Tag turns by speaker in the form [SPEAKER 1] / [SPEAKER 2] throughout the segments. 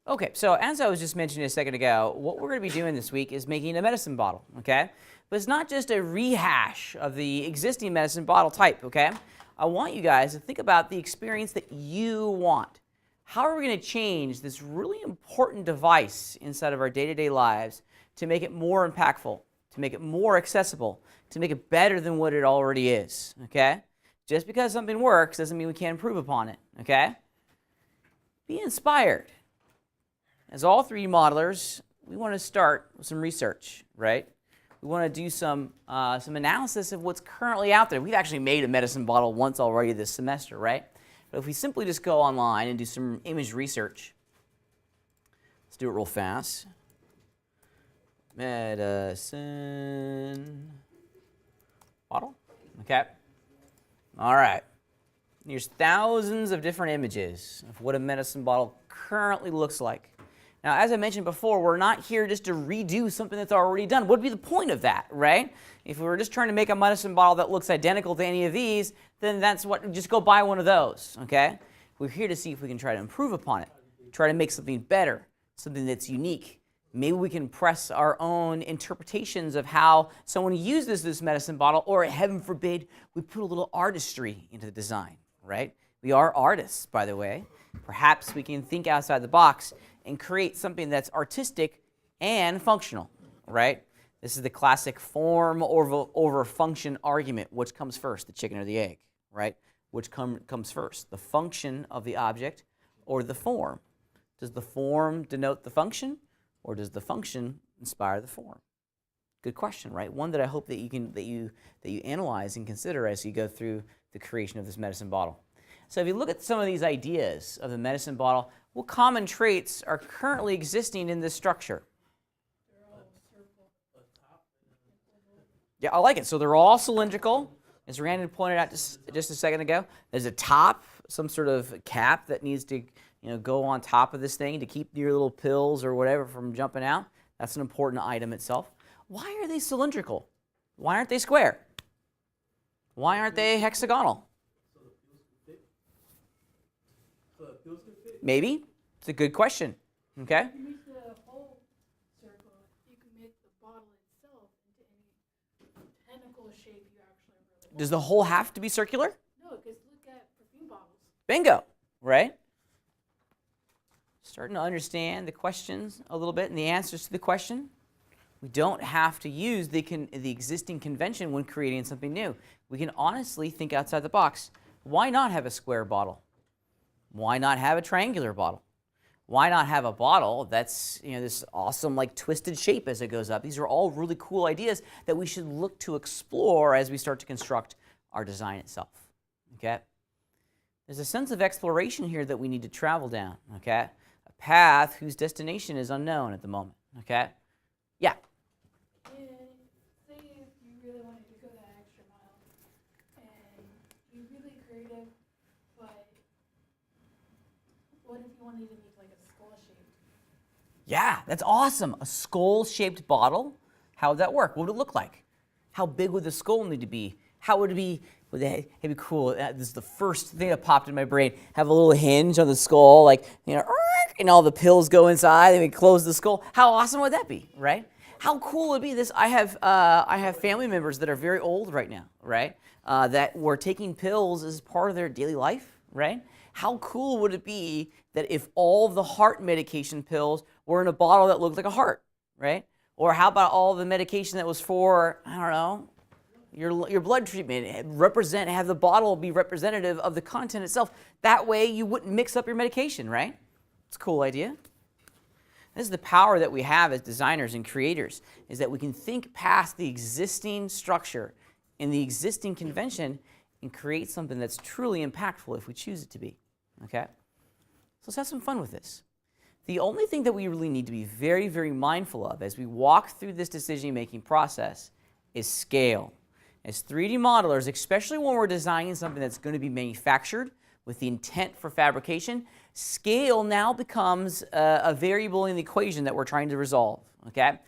[SPEAKER 1] Okay, so as I was just mentioning a second ago, what we're going to be doing this week is making a medicine bottle, okay? But it's not just a rehash of the existing medicine bottle type, okay? I want you guys to think about the experience that you want. How are we going to change this really important device inside of our day-to-day lives to make it more impactful, to make it more accessible, to make it better than what it already is, okay? Just because something works doesn't mean we can't improve upon it, okay? Be inspired. As all 3D modelers, we want to start with some research, right? We want to do some analysis of what's currently out there. We've actually made a medicine bottle once already this semester, right? But if we simply just go online and do some image research, let's do it real fast. Medicine bottle, okay? All right. Here's thousands of different images of what a medicine bottle currently looks like. Now, as I mentioned before, we're not here just to redo something that's already done. What would be the point of that, right? If we were just trying to make a medicine bottle that looks identical to any of these, then that's what, just go buy one of those, okay? We're here to see if we can try to improve upon it, try to make something better, something that's unique. Maybe we can press our own interpretations of how someone uses this medicine bottle, or heaven forbid, we put a little artistry into the design, right? We are artists, by the way. Perhaps we can think outside the box and create something that's artistic and functional, right? This is the classic form over function argument. Which comes first, the chicken or the egg, right? Which comes first, the function of the object or the form? Does the form denote the function, or does the function inspire the form? Good question, right? One that I hope that you analyze and consider as you go through the creation of this medicine bottle. So if you look at some of these ideas of the medicine bottle, what common traits are currently existing in this structure? Yeah, I like it. So they're all cylindrical, as Randon pointed out just a second ago. There's a top, some sort of cap that needs to go on top of this thing to keep your little pills or whatever from jumping out. That's an important item itself. Why are they cylindrical? Why aren't they square? Why aren't they hexagonal? Maybe. It's a good question. Okay?
[SPEAKER 2] If you make the whole circle, you can make the bottle itself into any tentacle shape you actually really want.
[SPEAKER 1] Does the whole have to be circular?
[SPEAKER 2] No, because look at perfume bottles.
[SPEAKER 1] Bingo. Right? Starting to understand the questions a little bit and the answers to the question. We don't have to use the existing convention when creating something new. We can honestly think outside the box. Why not have a square bottle? Why not have a triangular bottle? Why not have a bottle that's this awesome twisted shape as it goes up? These are all really cool ideas that we should look to explore as we start to construct our design itself. Okay? There's a sense of exploration here that we need to travel down. Okay? A path whose destination is unknown at the moment. Okay? Yeah.
[SPEAKER 2] Say if you really wanted to go that extra mile and be really creative, but what if you wanted to make a skull shape?
[SPEAKER 1] Yeah, that's awesome. A skull-shaped bottle. How would that work? What would it look like? How big would the skull need to be? How would it be? It'd be cool. This is the first thing that popped in my brain. Have a little hinge on the skull, and all the pills go inside, and we close the skull. How awesome would that be, right? How cool would it be? I have family members that are very old right now, right? That were taking pills as part of their daily life, right? How cool would it be that if all of the heart medication pills were in a bottle that looked like a heart, right? Or how about all the medication that was for, I don't know, your blood treatment, have the bottle be representative of the content itself. That way you wouldn't mix up your medication, right? It's a cool idea. This is the power that we have as designers and creators, is that we can think past the existing structure and the existing convention and create something that's truly impactful if we choose it to be. Okay? So let's have some fun with this. The only thing that we really need to be very, very mindful of as we walk through this decision-making process is scale. As 3D modelers, especially when we're designing something that's going to be manufactured with the intent for fabrication, scale now becomes a variable in the equation that we're trying to resolve. Okay?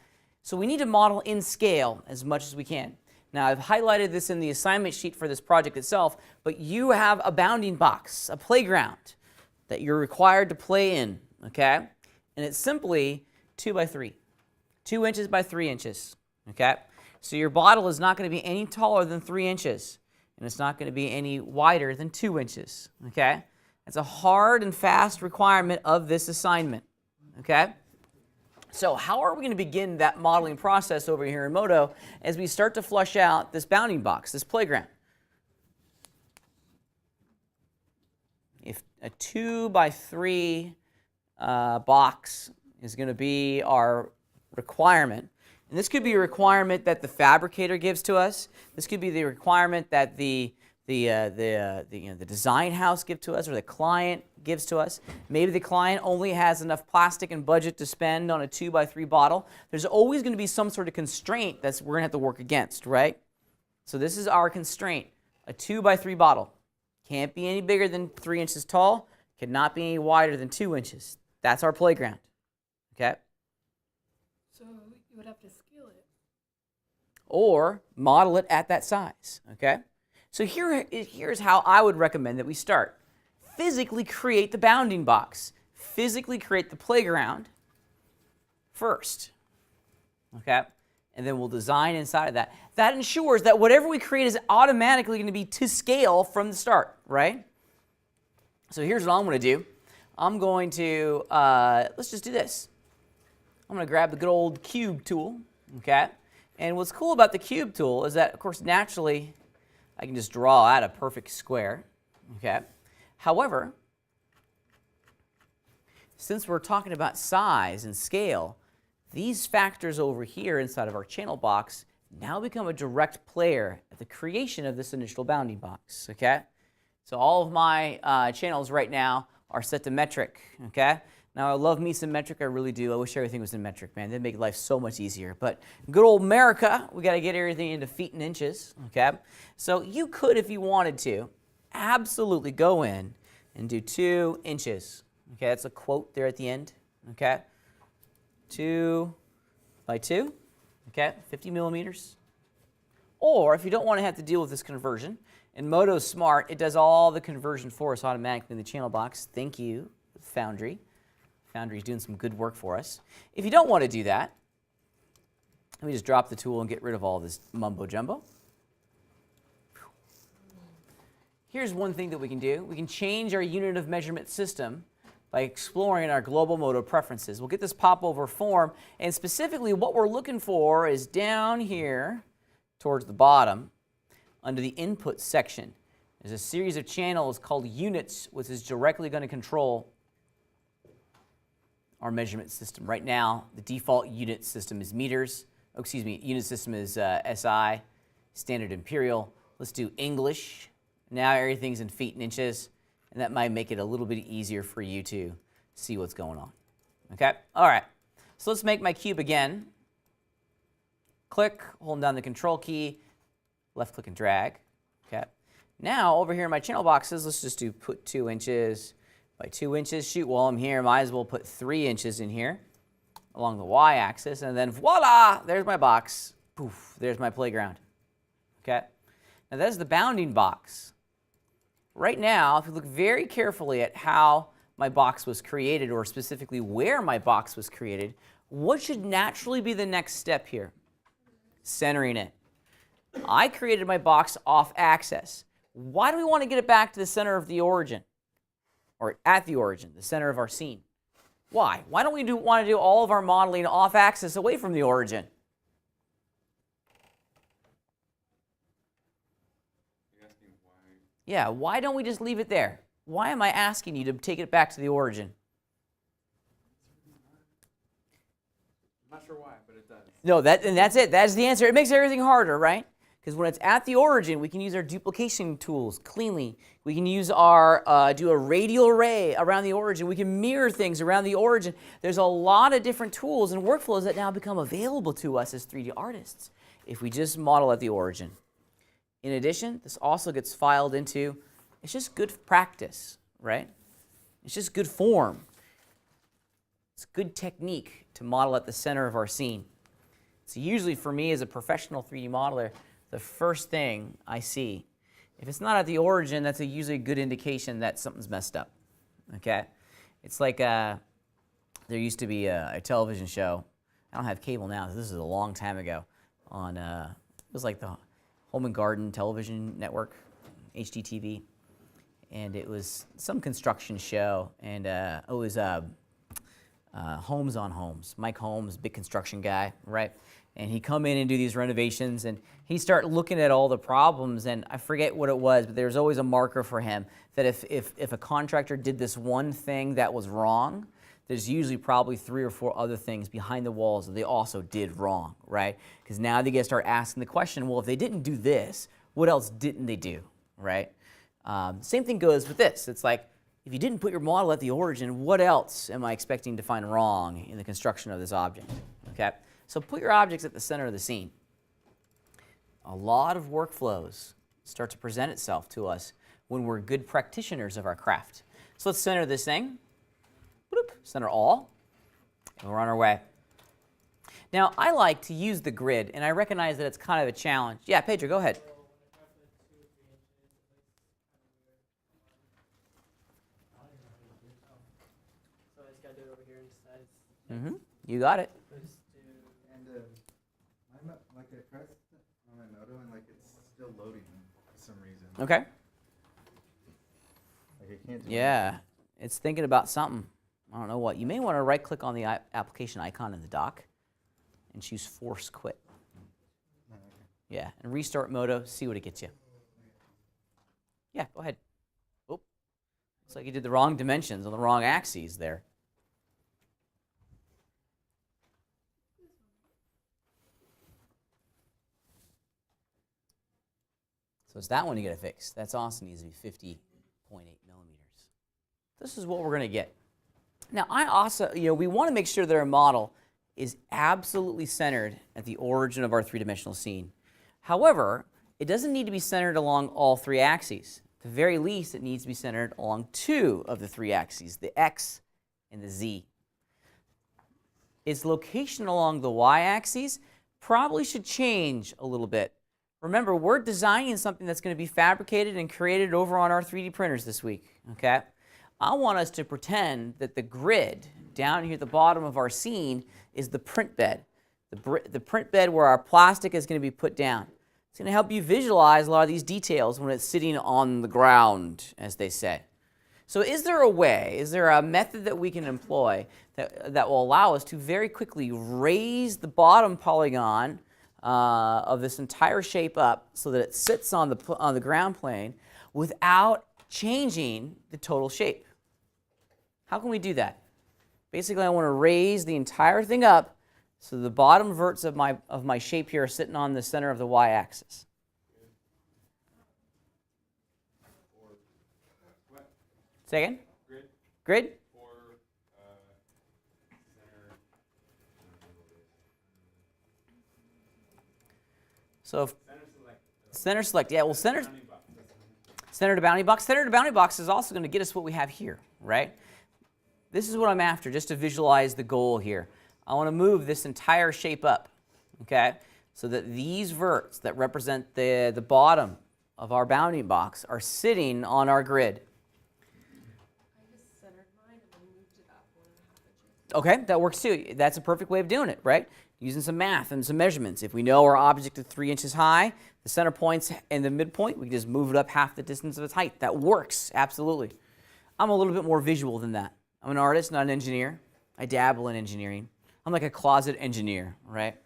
[SPEAKER 1] So we need to model in scale as much as we can. Now, I've highlighted this in the assignment sheet for this project itself, but you have a bounding box, a playground that you're required to play in, okay? And it's simply 2 by 3. 2 inches by 3 inches, okay? So your bottle is not going to be any taller than 3 inches, and it's not going to be any wider than 2 inches, okay? That's a hard and fast requirement of this assignment, okay? So how are we going to begin that modeling process over here in Modo as we start to flush out this bounding box, this playground? If a 2 by 3 box is going to be our requirement, and this could be a requirement that the fabricator gives to us. This could be the requirement that the design house gives to us, or the client gives to us. Maybe the client only has enough plastic and budget to spend on a 2 by 3 bottle. There's always going to be some sort of constraint that we're going to have to work against, right? So this is our constraint, a 2 by 3 bottle. Can't be any bigger than 3 inches tall, cannot be any wider than 2 inches. That's our playground, okay?
[SPEAKER 2] So you would have to scale it.
[SPEAKER 1] Or model it at that size, okay? So here's how I would recommend that we start. Physically create the bounding box. Physically create the playground first, okay? And then we'll design inside of that. That ensures that whatever we create is automatically going to be to scale from the start, right? So here's what I'm going to do. I'm going to, let's just do this. I'm going to grab the good old cube tool, okay? And what's cool about the cube tool is that, of course, naturally, I can just draw out a perfect square, okay? However, since we're talking about size and scale, these factors over here inside of our channel box now become a direct player at the creation of this initial bounding box, okay? So all of my channels right now are set to metric, okay? Now, I love me some metric, I really do. I wish everything was in metric, man. That'd make life so much easier. But good old America, we got to get everything into feet and inches, okay? So you could, if you wanted to, absolutely go in and do 2 inches. Okay, that's a quote there at the end, okay? 2 by 2, okay, 50 millimeters. Or if you don't want to have to deal with this conversion, and Modo's smart, it does all the conversion for us automatically in the channel box. Thank you, Foundry. Foundry's doing some good work for us. If you don't want to do that, let me just drop the tool and get rid of all this mumbo jumbo. Here's one thing that we can do. We can change our unit of measurement system by exploring our global Modo preferences. We'll get this popover form, and specifically what we're looking for is down here towards the bottom under the input section. There's a series of channels called units, which is directly going to control our measurement system. Right now, the default unit system is meters. Oh, excuse me, unit system is SI, standard imperial. Let's do English. Now everything's in feet and inches, and that might make it a little bit easier for you to see what's going on. Okay? All right. So let's make my cube again. Click, holding down the control key, left click and drag. Okay? Now, over here in my channel boxes, let's just do put 2 inches by 2 inches. Shoot, while I'm here, might as well put 3 inches in here along the y-axis, and then voila, there's my box. Poof, there's my playground. Okay? Now, that is the bounding box. Right now, if you look very carefully at how my box was created, or specifically where my box was created, what should naturally be the next step here? Centering it. I created my box off axis. Why do we want to get it back to the center of the origin? Or at the origin, the center of our scene? Why? Why don't we want to do all of our modeling off axis away from the origin?
[SPEAKER 3] You're asking why?
[SPEAKER 1] Yeah, why don't we just leave it there? Why am I asking you to take it back to the origin?
[SPEAKER 3] I'm not sure why, but it does.
[SPEAKER 1] No, that's it. That's the answer. It makes everything harder, right? Because when it's at the origin, we can use our duplication tools cleanly. We can use our, do a radial array around the origin. We can mirror things around the origin. There's a lot of different tools and workflows that now become available to us as 3D artists if we just model at the origin. In addition, this also gets filed into, it's just good practice, right? It's just good form. It's good technique to model at the center of our scene. So usually for me as a professional 3D modeler, the first thing I see, if it's not at the origin, that's usually a good indication that something's messed up, okay? It's like there used to be a television show. I don't have cable now, so this is a long time ago. On it was like the Home and Garden Television Network, HGTV, and it was some construction show, and it was Homes on Homes. Mike Holmes, big construction guy, right? And he'd come in and do these renovations, and he'd start looking at all the problems, and I forget what it was, but there's always a marker for him that if a contractor did this one thing that was wrong, there's usually probably 3 or 4 other things behind the walls that they also did wrong, right? Because now they get to start asking the question, well, if they didn't do this, what else didn't they do, right? Same thing goes with this. It's like, if you didn't put your model at the origin, what else am I expecting to find wrong in the construction of this object, okay? So put your objects at the center of the scene. A lot of workflows start to present itself to us when we're good practitioners of our craft. So let's center this thing. Bloop, center all, and we're on our way. Now, I like to use the grid, and I recognize that it's kind of a challenge. Yeah, Pedro, go ahead. Mm-hmm. You got it.
[SPEAKER 4] And I'm like I pressed on my moto and like it's still loading for some reason.
[SPEAKER 1] Okay.
[SPEAKER 4] Like I can't do
[SPEAKER 1] Yeah, it's thinking about something. I don't know what. You may want to right-click on the application icon in the dock and choose Force Quit.
[SPEAKER 4] Oh, okay.
[SPEAKER 1] Yeah, and restart Moto, see what it gets you. Yeah, go ahead. Oop. Looks like you did the wrong dimensions on the wrong axes there. So it's that one you got to fix. That's also needs to be 50.8 millimeters. This is what we're going to get. Now, I also, we want to make sure that our model is absolutely centered at the origin of our three-dimensional scene. However, it doesn't need to be centered along all 3 axes. At the very least, it needs to be centered along 2 of the 3 axes, the X and the Z. Its location along the Y-axis probably should change a little bit. Remember, we're designing something that's going to be fabricated and created over on our 3D printers this week, okay? I want us to pretend that the grid down here at the bottom of our scene is the print bed. The print bed where our plastic is going to be put down. It's going to help you visualize a lot of these details when it's sitting on the ground, as they say. So is there a way, is there a method that we can employ that will allow us to very quickly raise the bottom polygon of this entire shape up so that it sits on the ground plane without changing the total shape? How can we do that? Basically, I want to raise the entire thing up so the bottom verts of my shape here are sitting on the center of the y-axis. Say again?
[SPEAKER 3] Grid.
[SPEAKER 1] Grid?
[SPEAKER 3] Or center.
[SPEAKER 1] So if
[SPEAKER 3] Center select.
[SPEAKER 1] center select, yeah, well center
[SPEAKER 3] Bounding box.
[SPEAKER 1] to bounding box. Center to bounding box is also going to get us what we have here, right? This is what I'm after, just to visualize the goal here. I want to move this entire shape up, okay? So that these verts that represent the bottom of our bounding box are sitting on our grid.
[SPEAKER 5] I just centered mine and then moved it up 1.5 inches.
[SPEAKER 1] Okay, that works too. That's a perfect way of doing it, right? Using some math and some measurements. If we know our object is 3 inches high, the center point's and the midpoint, we can just move it up half the distance of its height. That works, absolutely. I'm a little bit more visual than that. I'm an artist, not an engineer. I dabble in engineering. I'm like a closet engineer, right?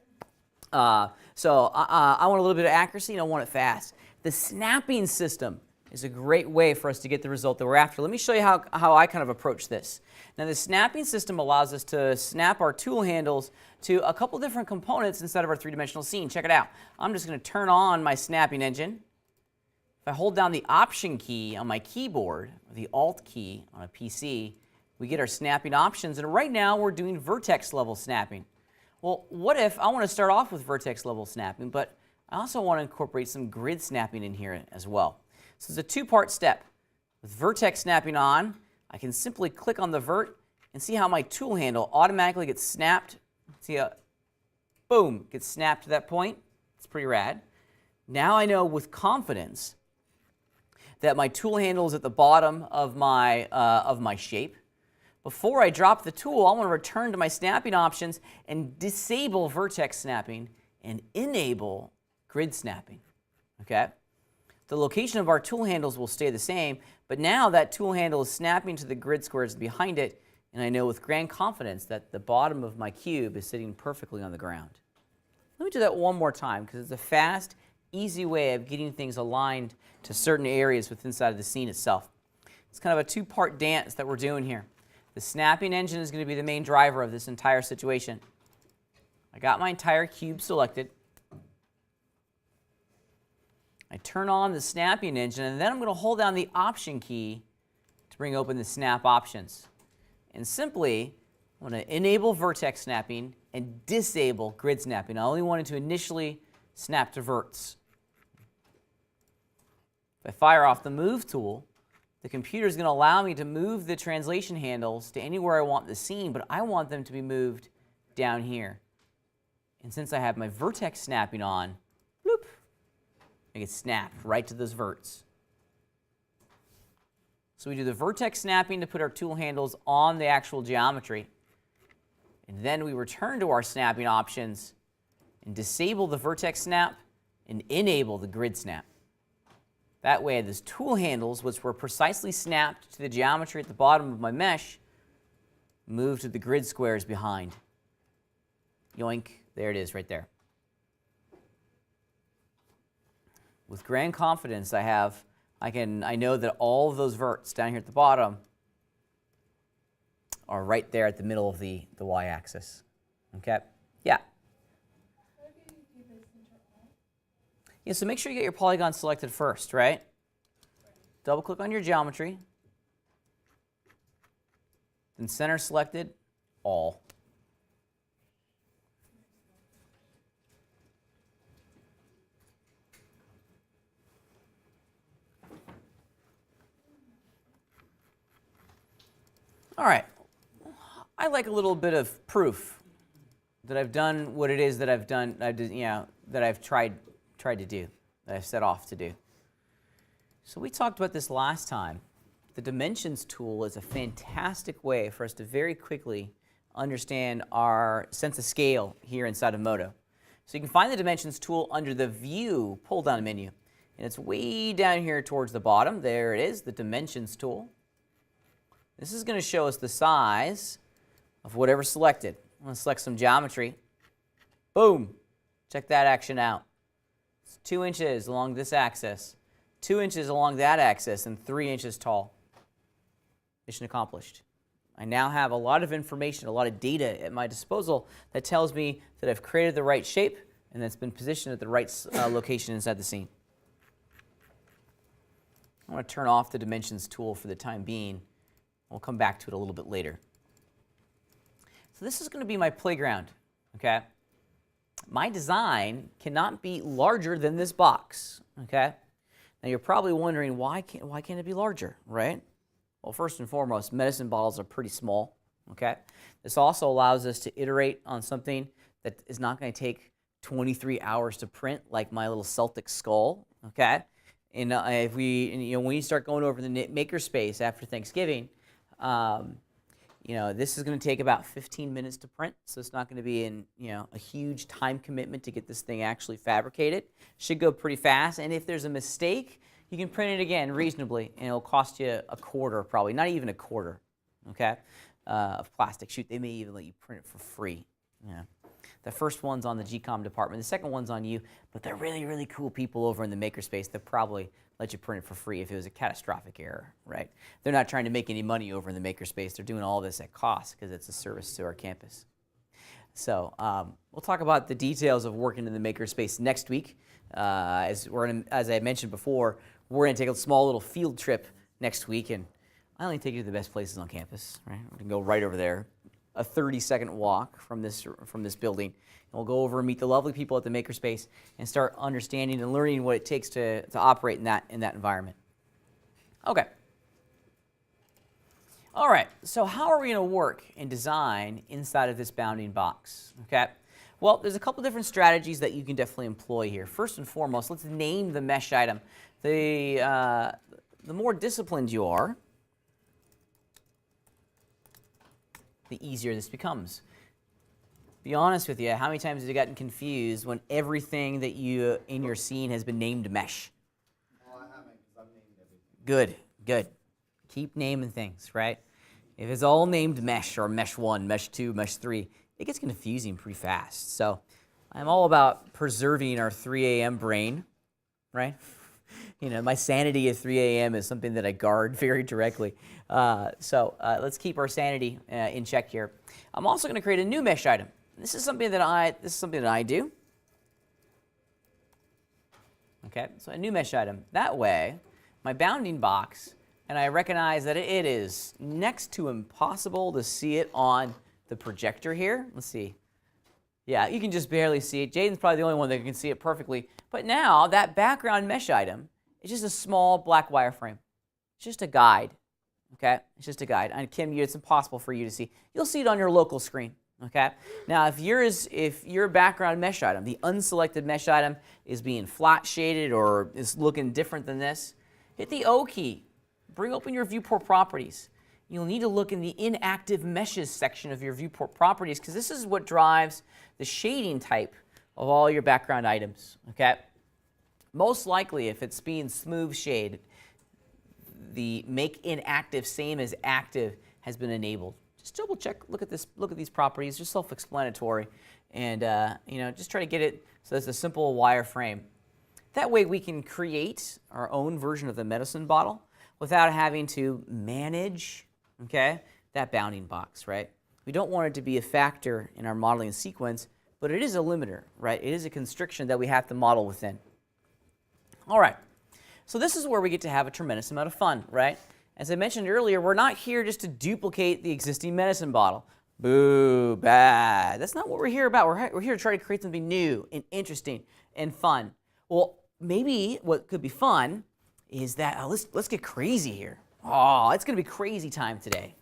[SPEAKER 1] So I want a little bit of accuracy and I want it fast. The snapping system is a great way for us to get the result that we're after. Let me show you how I kind of approach this. Now, the snapping system allows us to snap our tool handles to a couple different components inside of our three-dimensional scene. Check it out. I'm just going to turn on my snapping engine. If I hold down the Option key on my keyboard, or the Alt key on a PC, we get our snapping options. And right now, we're doing vertex level snapping. Well, what if I want to start off with vertex level snapping, but I also want to incorporate some grid snapping in here as well. So it's a two-part step. With vertex snapping on, I can simply click on the vert and see how my tool handle automatically gets snapped. See how, boom, gets snapped to that point. It's pretty rad. Now I know with confidence that my tool handle is at the bottom of my shape. before I drop the tool, I want to return to my snapping options and disable vertex snapping and enable grid snapping. Okay? The location of our tool handles will stay the same, but now that tool handle is snapping to the grid squares behind it, and I know with grand confidence that the bottom of my cube is sitting perfectly on the ground. Let me do that one more time because it's a fast, easy way of getting things aligned to certain areas within inside of the scene itself. It's kind of a two-part dance that we're doing here. The snapping engine is going to be the main driver of this entire situation. I got my entire cube selected. I turn on the snapping engine, and then I'm going to hold down the Option key to bring open the snap options. And simply, I'm going to enable vertex snapping and disable grid snapping. I only wanted to initially snap to verts. If I fire off the Move tool, the computer is going to allow me to move the translation handles to anywhere I want the scene, but I want them to be moved down here. And since I have my vertex snapping on, bloop, I can snap right to those verts. So we do the vertex snapping to put our tool handles on the actual geometry. And then we return to our snapping options and disable the vertex snap and enable the grid snap. That way, those tool handles, which were precisely snapped to the geometry at the bottom of my mesh, move to the grid squares behind. Yoink, there it is right there. With grand confidence, I know that all of those verts down here at the bottom are right there at the middle of the y-axis. Okay? Yeah.
[SPEAKER 2] How do you do this into all?
[SPEAKER 1] Yeah, so make sure you get your polygon selected first, right? Double click on your geometry. Then center selected, all. All right. I like a little bit of proof that I've done what it is that I've done, that I've tried to do, that I've set off to do. So we talked about this last time. The Dimensions tool is a fantastic way for us to very quickly understand our sense of scale here inside of Modo. So you can find the Dimensions tool under the View pull-down menu. And it's way down here towards the bottom. There it is, the Dimensions tool. This is going to show us the size of whatever's selected. I'm going to select some geometry. Boom. Check that action out. It's 2 inches along this axis, 2 inches along that axis, and 3 inches tall. Mission accomplished. I now have a lot of information, a lot of data at my disposal that tells me that I've created the right shape and that's been positioned at the right location inside the scene. I'm going to turn off the Dimensions tool for the time being. We'll come back to it a little bit later. So this is going to be my playground, okay? My design cannot be larger than this box, okay? Now you're probably wondering, why can't it be larger, right? Well, first and foremost, medicine bottles are pretty small, okay? This also allows us to iterate on something that is not going to take 23 hours to print, like my little Celtic skull, okay? And when you start going over the makerspace after Thanksgiving, this is going to take about 15 minutes to print, so it's not going to be a huge time commitment to get this thing actually fabricated. Should go pretty fast, and if there's a mistake, you can print it again reasonably, and it'll cost you a quarter, probably, not even a quarter, okay, of plastic. Shoot, they may even let you print it for free. Yeah. The first one's on the GCOM department. The second one's on you, but they're really, really cool people over in the makerspace that probably let you print it for free if it was a catastrophic error, right? They're not trying to make any money over in the makerspace. They're doing all this at cost because it's a service to our campus. So we'll talk about the details of working in the makerspace next week. As I mentioned before, we're going to take a small little field trip next week, and I only take you to the best places on campus, right? We can go right over there, a 30-second walk from this building. And we'll go over and meet the lovely people at the makerspace and start understanding and learning what it takes to operate in that environment. Okay. All right, so how are we going to work and design inside of this bounding box? Okay. Well, there's a couple different strategies that you can definitely employ here. First and foremost, let's name the mesh item. The more disciplined you are, the easier this becomes. Be honest with you, how many times have you gotten confused when everything that you in your scene has been named mesh?
[SPEAKER 4] Well, I haven't, because I've named everything.
[SPEAKER 1] Good, good. Keep naming things, right? If it's all named mesh or mesh 1, mesh 2, mesh 3, it gets confusing pretty fast. So I'm all about preserving our 3 a.m. brain, right? You know, my sanity at 3 a.m. is something that I guard very directly. Let's keep our sanity in check here. I'm also going to create a new mesh item. This is something that I do. Okay, so a new mesh item. That way, my bounding box, and I recognize that it is next to impossible to see it on the projector here. Let's see. Yeah, you can just barely see it. Jaden's probably the only one that can see it perfectly. But now that background mesh item is just a small black wireframe. It's just a guide. Okay, it's just a guide. And Kim, it's impossible for you to see. You'll see it on your local screen. Okay. Now, if your background mesh item, the unselected mesh item, is being flat shaded or is looking different than this, hit the O key. Bring open your viewport properties. You'll need to look in the inactive meshes section of your viewport properties because this is what drives the shading type of all your background items. Okay. Most likely, if it's being smooth shaded, the make inactive same as active has been enabled. Just double check, look at these properties, just self-explanatory, and just try to get it so it's a simple wireframe. That way we can create our own version of the medicine bottle without having to manage, okay, that bounding box, right? We don't want it to be a factor in our modeling sequence, but it is a limiter, right? It is a constriction that we have to model within. All right, so this is where we get to have a tremendous amount of fun, right? As I mentioned earlier, we're not here just to duplicate the existing medicine bottle. Boo, bad. That's not what we're here about. We're here to try to create something new and interesting and fun. Well, maybe what could be fun is that, let's get crazy here. Oh, it's going to be crazy time today.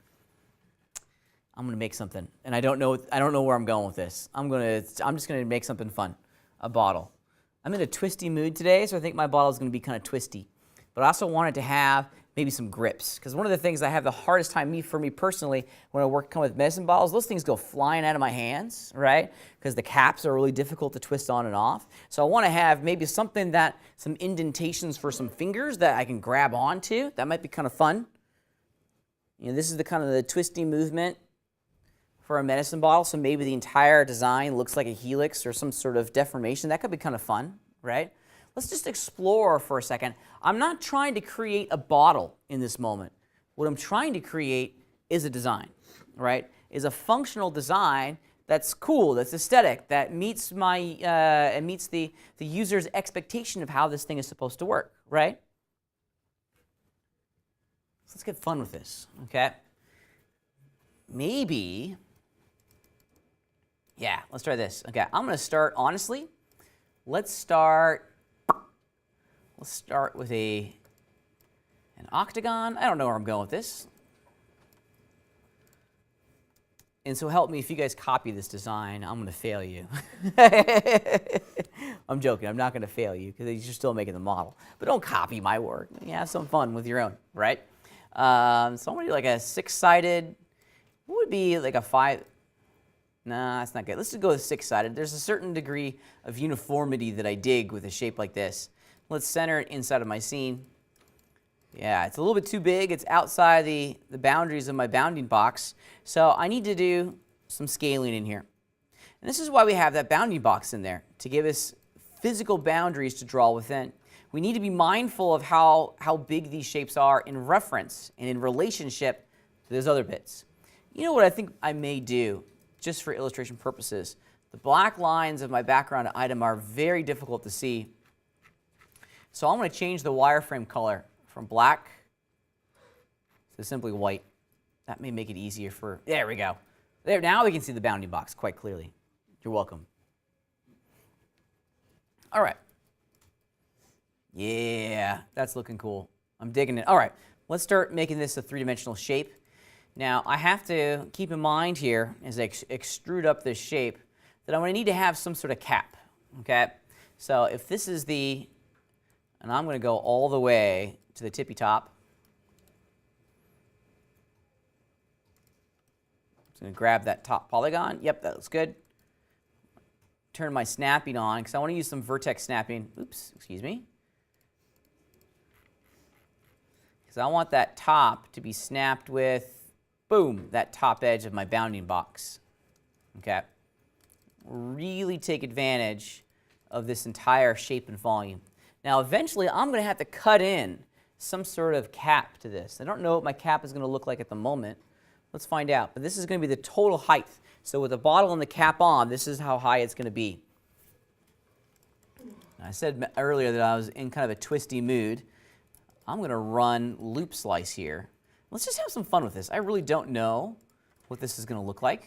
[SPEAKER 1] I'm going to make something, and I don't know where I'm going with this. I'm just going to make something fun, a bottle. I'm in a twisty mood today, so I think my bottle is going to be kind of twisty. But I also wanted to have maybe some grips, because one of the things I have the hardest time for me personally when I come with medicine bottles, those things go flying out of my hands, right? Because the caps are really difficult to twist on and off. So I want to have maybe something some indentations for some fingers that I can grab onto. That might be kind of fun. You know, this is the kind of the twisty movement for a medicine bottle, so maybe the entire design looks like a helix or some sort of deformation. That could be kind of fun, right? Let's just explore for a second. I'm not trying to create a bottle in this moment. What I'm trying to create is a design, right? Is a functional design that's cool, that's aesthetic, that meets meets the user's expectation of how this thing is supposed to work, right? So let's get fun with this, okay? Maybe, yeah, let's try this. Okay, I'm going to start, honestly, let's start with an octagon. I don't know where I'm going with this. And so help me, if you guys copy this design, I'm going to fail you. I'm joking. I'm not going to fail you because you're still making the model. But don't copy my work. You have some fun with your own, right? So I'm going to do like a 6-sided. What would be like a 5? Nah, that's not good. Let's just go with 6-sided. There's a certain degree of uniformity that I dig with a shape like this. Let's center it inside of my scene. Yeah, it's a little bit too big. It's outside the boundaries of my bounding box. So I need to do some scaling in here. And this is why we have that bounding box in there, to give us physical boundaries to draw within. We need to be mindful of how big these shapes are in reference and in relationship to those other bits. You know what I think I may do, just for illustration purposes? The black lines of my background item are very difficult to see. So I'm going to change the wireframe color from black to simply white. That may make it easier for, there we go. There, now we can see the bounding box quite clearly. You're welcome. All right. Yeah, that's looking cool. I'm digging it. All right, let's start making this a 3-dimensional shape. Now, I have to keep in mind here, as I extrude up this shape, that I'm going to need to have some sort of cap, okay? So if this is and I'm going to go all the way to the tippy top. Just going to grab that top polygon. Yep, that looks good. Turn my snapping on because I want to use some vertex snapping. Oops, excuse me. Because I want that top to be snapped with, boom, that top edge of my bounding box. Okay. Really take advantage of this entire shape and volume. Now, eventually, I'm going to have to cut in some sort of cap to this. I don't know what my cap is going to look like at the moment. Let's find out. But this is going to be the total height. So with the bottle and the cap on, this is how high it's going to be. I said earlier that I was in kind of a twisty mood. I'm going to run loop slice here. Let's just have some fun with this. I really don't know what this is going to loop like.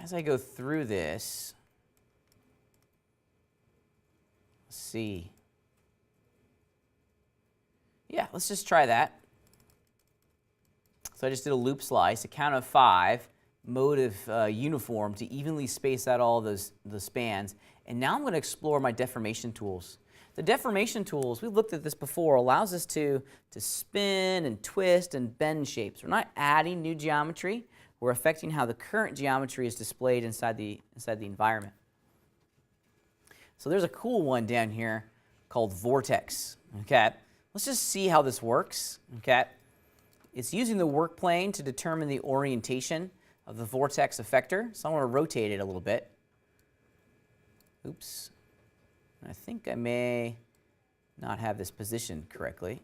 [SPEAKER 1] As I go through this, let's see. Yeah, let's just try that. So I just did a loop slice, a count of 5, mode of uniform to evenly space out all the spans. And now I'm going to explore my deformation tools. The deformation tools, we've looked at this before, allows us to spin and twist and bend shapes. We're not adding new geometry. We're affecting how the current geometry is displayed inside the environment. So there's a cool one down here called Vortex. Okay, let's just see how this works. Okay, it's using the work plane to determine the orientation of the vortex effector. So I want to rotate it a little bit. Oops, I think I may not have this positioned correctly.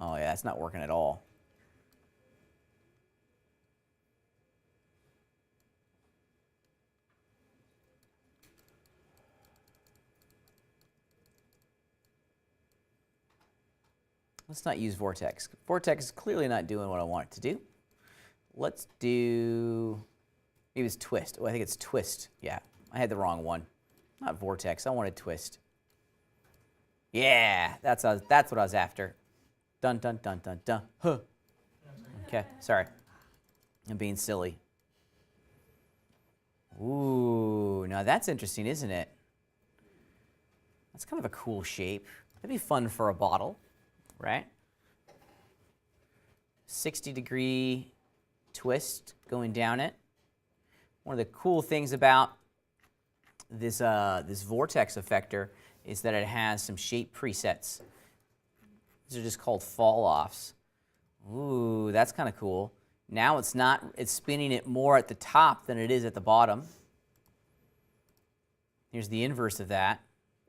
[SPEAKER 1] Oh yeah, it's not working at all. Let's not use Vortex. Vortex is clearly not doing what I want it to do. Let's do, maybe it's Twist. Oh, I think it's Twist. Yeah, I had the wrong one. Not Vortex, I wanted Twist. Yeah, that's what I was after. Dun, dun, dun, dun, dun. Huh. Okay, sorry. I'm being silly. Ooh, now that's interesting, isn't it? That's kind of a cool shape. That'd be fun for a bottle, right? 60-degree twist going down it. One of the cool things about this, this vortex effector is that it has some shape presets. These are just called fall-offs. Ooh, that's kind of cool. Now it's spinning it more at the top than it is at the bottom. Here's the inverse of that.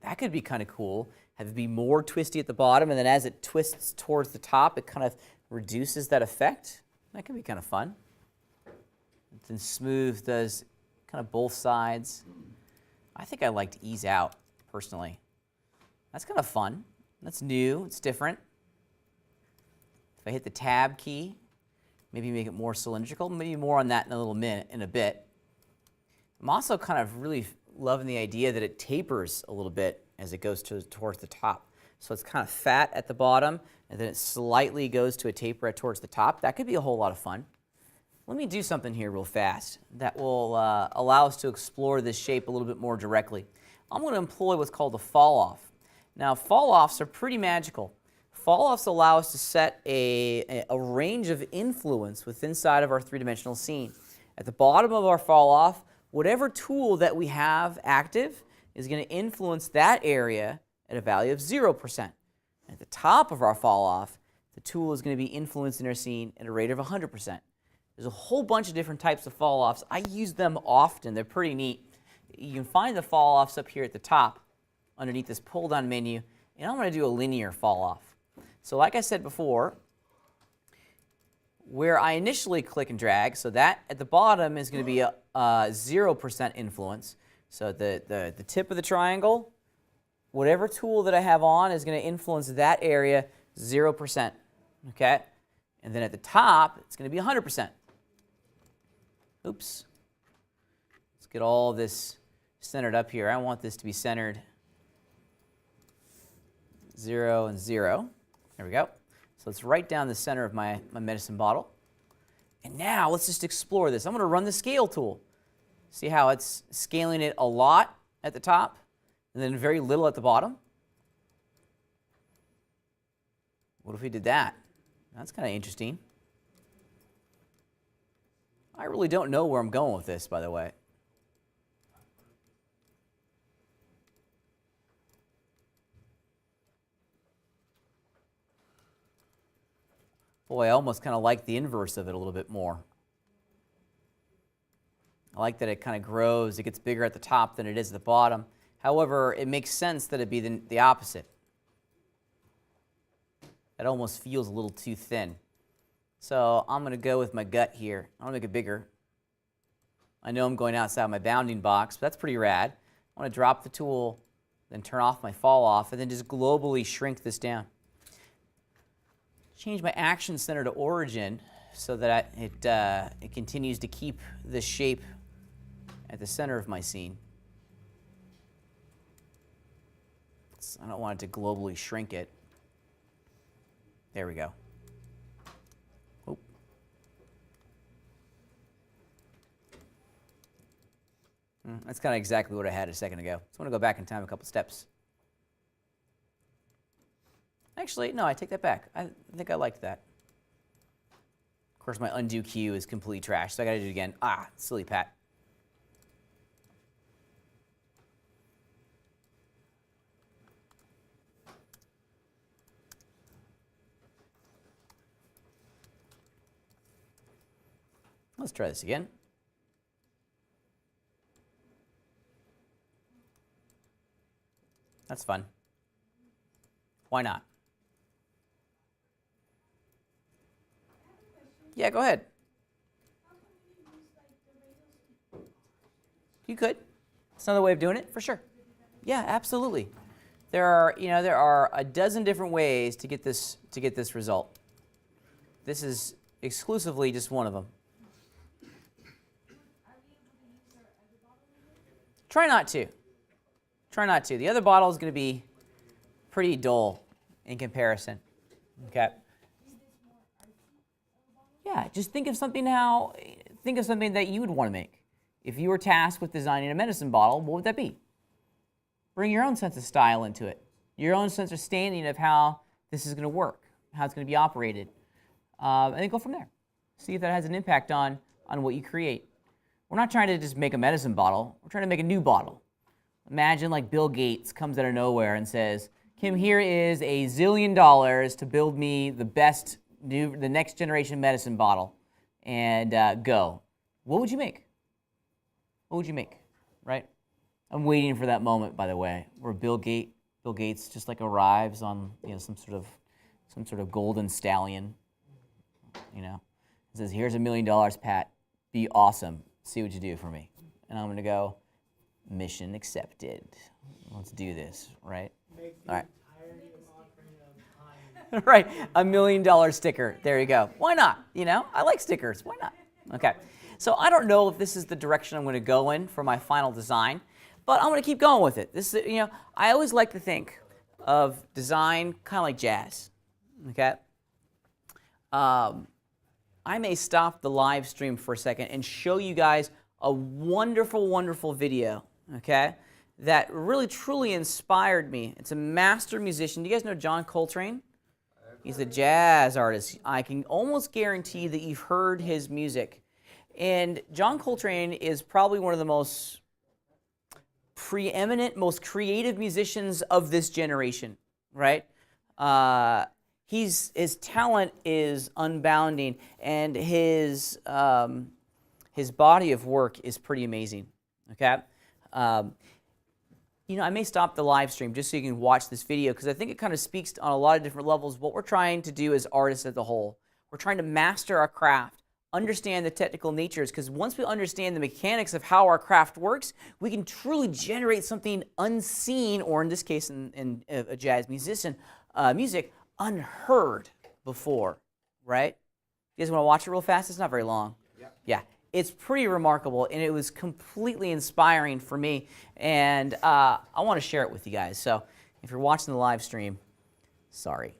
[SPEAKER 1] That could be kind of cool. Have it be more twisty at the bottom, and then as it twists towards the top, it kind of reduces that effect. That could be kind of fun. And then smooth does kind of both sides. I think I like to ease out, personally. That's kind of fun. That's new, it's different. If I hit the tab key, maybe make it more cylindrical, maybe more on that in a bit. I'm also kind of really loving the idea that it tapers a little bit as it goes towards the top. So it's kind of fat at the bottom, and then it slightly goes to a taper towards the top. That could be a whole lot of fun. Let me do something here real fast that will allow us to explore this shape a little bit more directly. I'm going to employ what's called a fall-off. Now, fall-offs are pretty magical. Fall-offs allow us to set a range of influence within inside of our three-dimensional scene. At the bottom of our fall-off, whatever tool that we have active is going to influence that area at a value of 0%. At the top of our fall-off, the tool is going to be influencing our scene at a rate of 100%. There's a whole bunch of different types of fall-offs. I use them often. They're pretty neat. You can find the fall-offs up here at the top underneath this pull-down menu, and I'm going to do a linear fall-off. So like I said before, where I initially click and drag, so that at the bottom is going to be a 0% influence. So the tip of the triangle, whatever tool that I have on is going to influence that area 0%. Okay? And then at the top, it's going to be 100%. Oops. Let's get all this centered up here. I want this to be centered 0 and 0. There we go. So it's right down the center of my medicine bottle. And now let's just explore this. I'm going to run the scale tool. See how it's scaling it a lot at the top and then very little at the bottom? What if we did that? That's kind of interesting. I really don't know where I'm going with this, by the way. Boy, I almost kind of like the inverse of it a little bit more. I like that it kind of grows, it gets bigger at the top than it is at the bottom. However, it makes sense that it be the opposite. It almost feels a little too thin. So I'm going to go with my gut here. I'm going to make it bigger. I know I'm going outside my bounding box, but that's pretty rad. I want to drop the tool, then turn off my fall off, and then just globally shrink this down. Change my action center to origin so that it continues to keep the shape at the center of my scene. I don't want it to globally shrink it. There we go. Oh. That's kind of exactly what I had a second ago. So I'm going to go back in time a couple steps. Actually, no, I take that back. I think I liked that. Of course, my undo cue is completely trash, so I got to do it again. Ah, silly Pat. Let's try this again. That's fun. Why not? Yeah, go ahead. You could. It's another way of doing it, for sure. Yeah, absolutely. There are a dozen different ways to get this result. This is exclusively just one of them. Try not to. Try not to. The other bottle is going to be pretty dull in comparison. Okay. Yeah, just think of something that you would want to make. If you were tasked with designing a medicine bottle, what would that be? Bring your own sense of style into it, your own sense of understanding of how this is going to work, how it's going to be operated, and then go from there. See if that has an impact on what you create. We're not trying to just make a medicine bottle. We're trying to make a new bottle. Imagine like Bill Gates comes out of nowhere and says, Kim, here is $1 zillion to build me the next generation medicine bottle, and go. What would you make? What would you make, right? I'm waiting for that moment, by the way, where Bill Gates just like arrives on some sort of golden stallion, and says, "Here's $1 million, Pat. Be awesome. See what you do for me." And I'm going to go, mission accepted. Let's do this, right? All right. Right, $1 million sticker. There you go. Why not? I like stickers. Why not? Okay. So I don't know if this is the direction I'm going to go in for my final design, but I'm going to keep going with it. This is, I always like to think of design kind of like jazz. Okay. I may stop the live stream for a second and show you guys a wonderful, wonderful video. Okay, that really truly inspired me. It's a master musician. Do you guys know John Coltrane? He's a jazz artist. I can almost guarantee that you've heard his music. And John Coltrane is probably one of the most preeminent, most creative musicians of this generation, right? His talent is unbounding, and his body of work is pretty amazing, okay? I may stop the live stream just so you can watch this video, because I think it kind of speaks on a lot of different levels what we're trying to do as artists as a whole. We're trying to master our craft, understand the technical natures, because once we understand the mechanics of how our craft works, we can truly generate something unseen, or in this case, in a jazz musician, music, unheard before, right? You guys want to watch it real fast? It's not very long. Yeah. It's pretty remarkable, and it was completely inspiring for me, and I want to share it with you guys. So if you're watching the live stream, sorry.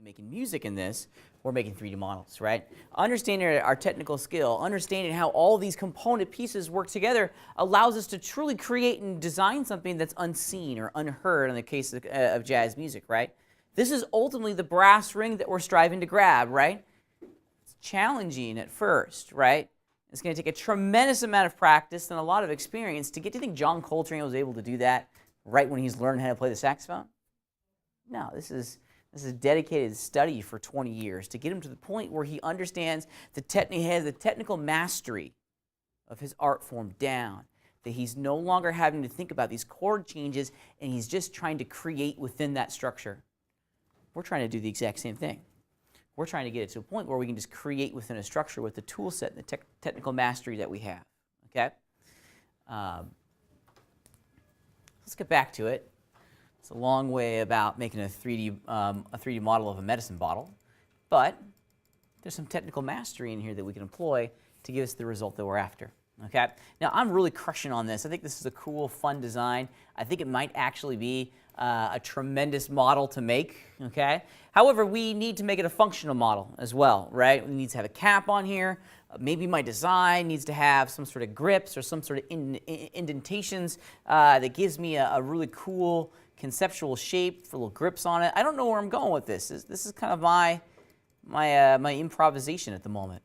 [SPEAKER 1] making music in this, we're making 3D models, right? Understanding our technical skill, understanding how all these component pieces work together allows us to truly create and design something that's unseen or unheard in the case of jazz music, right? This is ultimately the brass ring that we're striving to grab, right? It's challenging at first, right? It's going to take a tremendous amount of practice and a lot of experience to get. Do you think John Coltrane was able to do that right when he's learning how to play the saxophone? No, this is dedicated study for 20 years to get him to the point where he understands he has the technical mastery of his art form down, that he's no longer having to think about these chord changes and he's just trying to create within that structure. We're trying to do the exact same thing. We're trying to get it to a point where we can just create within a structure with the tool set and the technical mastery that we have. Okay? Let's get back to it. It's a long way about making a 3D model of a medicine bottle, but there's some technical mastery in here that we can employ to give us the result that we're after. Okay? Now, I'm really crushing on this. I think this is a cool, fun design. I think it might actually be a tremendous model to make. Okay? However, we need to make it a functional model as well, right? We need to have a cap on here. Maybe my design needs to have some sort of grips or some sort of indentations that gives me a really cool conceptual shape for little grips on it. I don't know where I'm going with this. This is kind of my improvisation at the moment.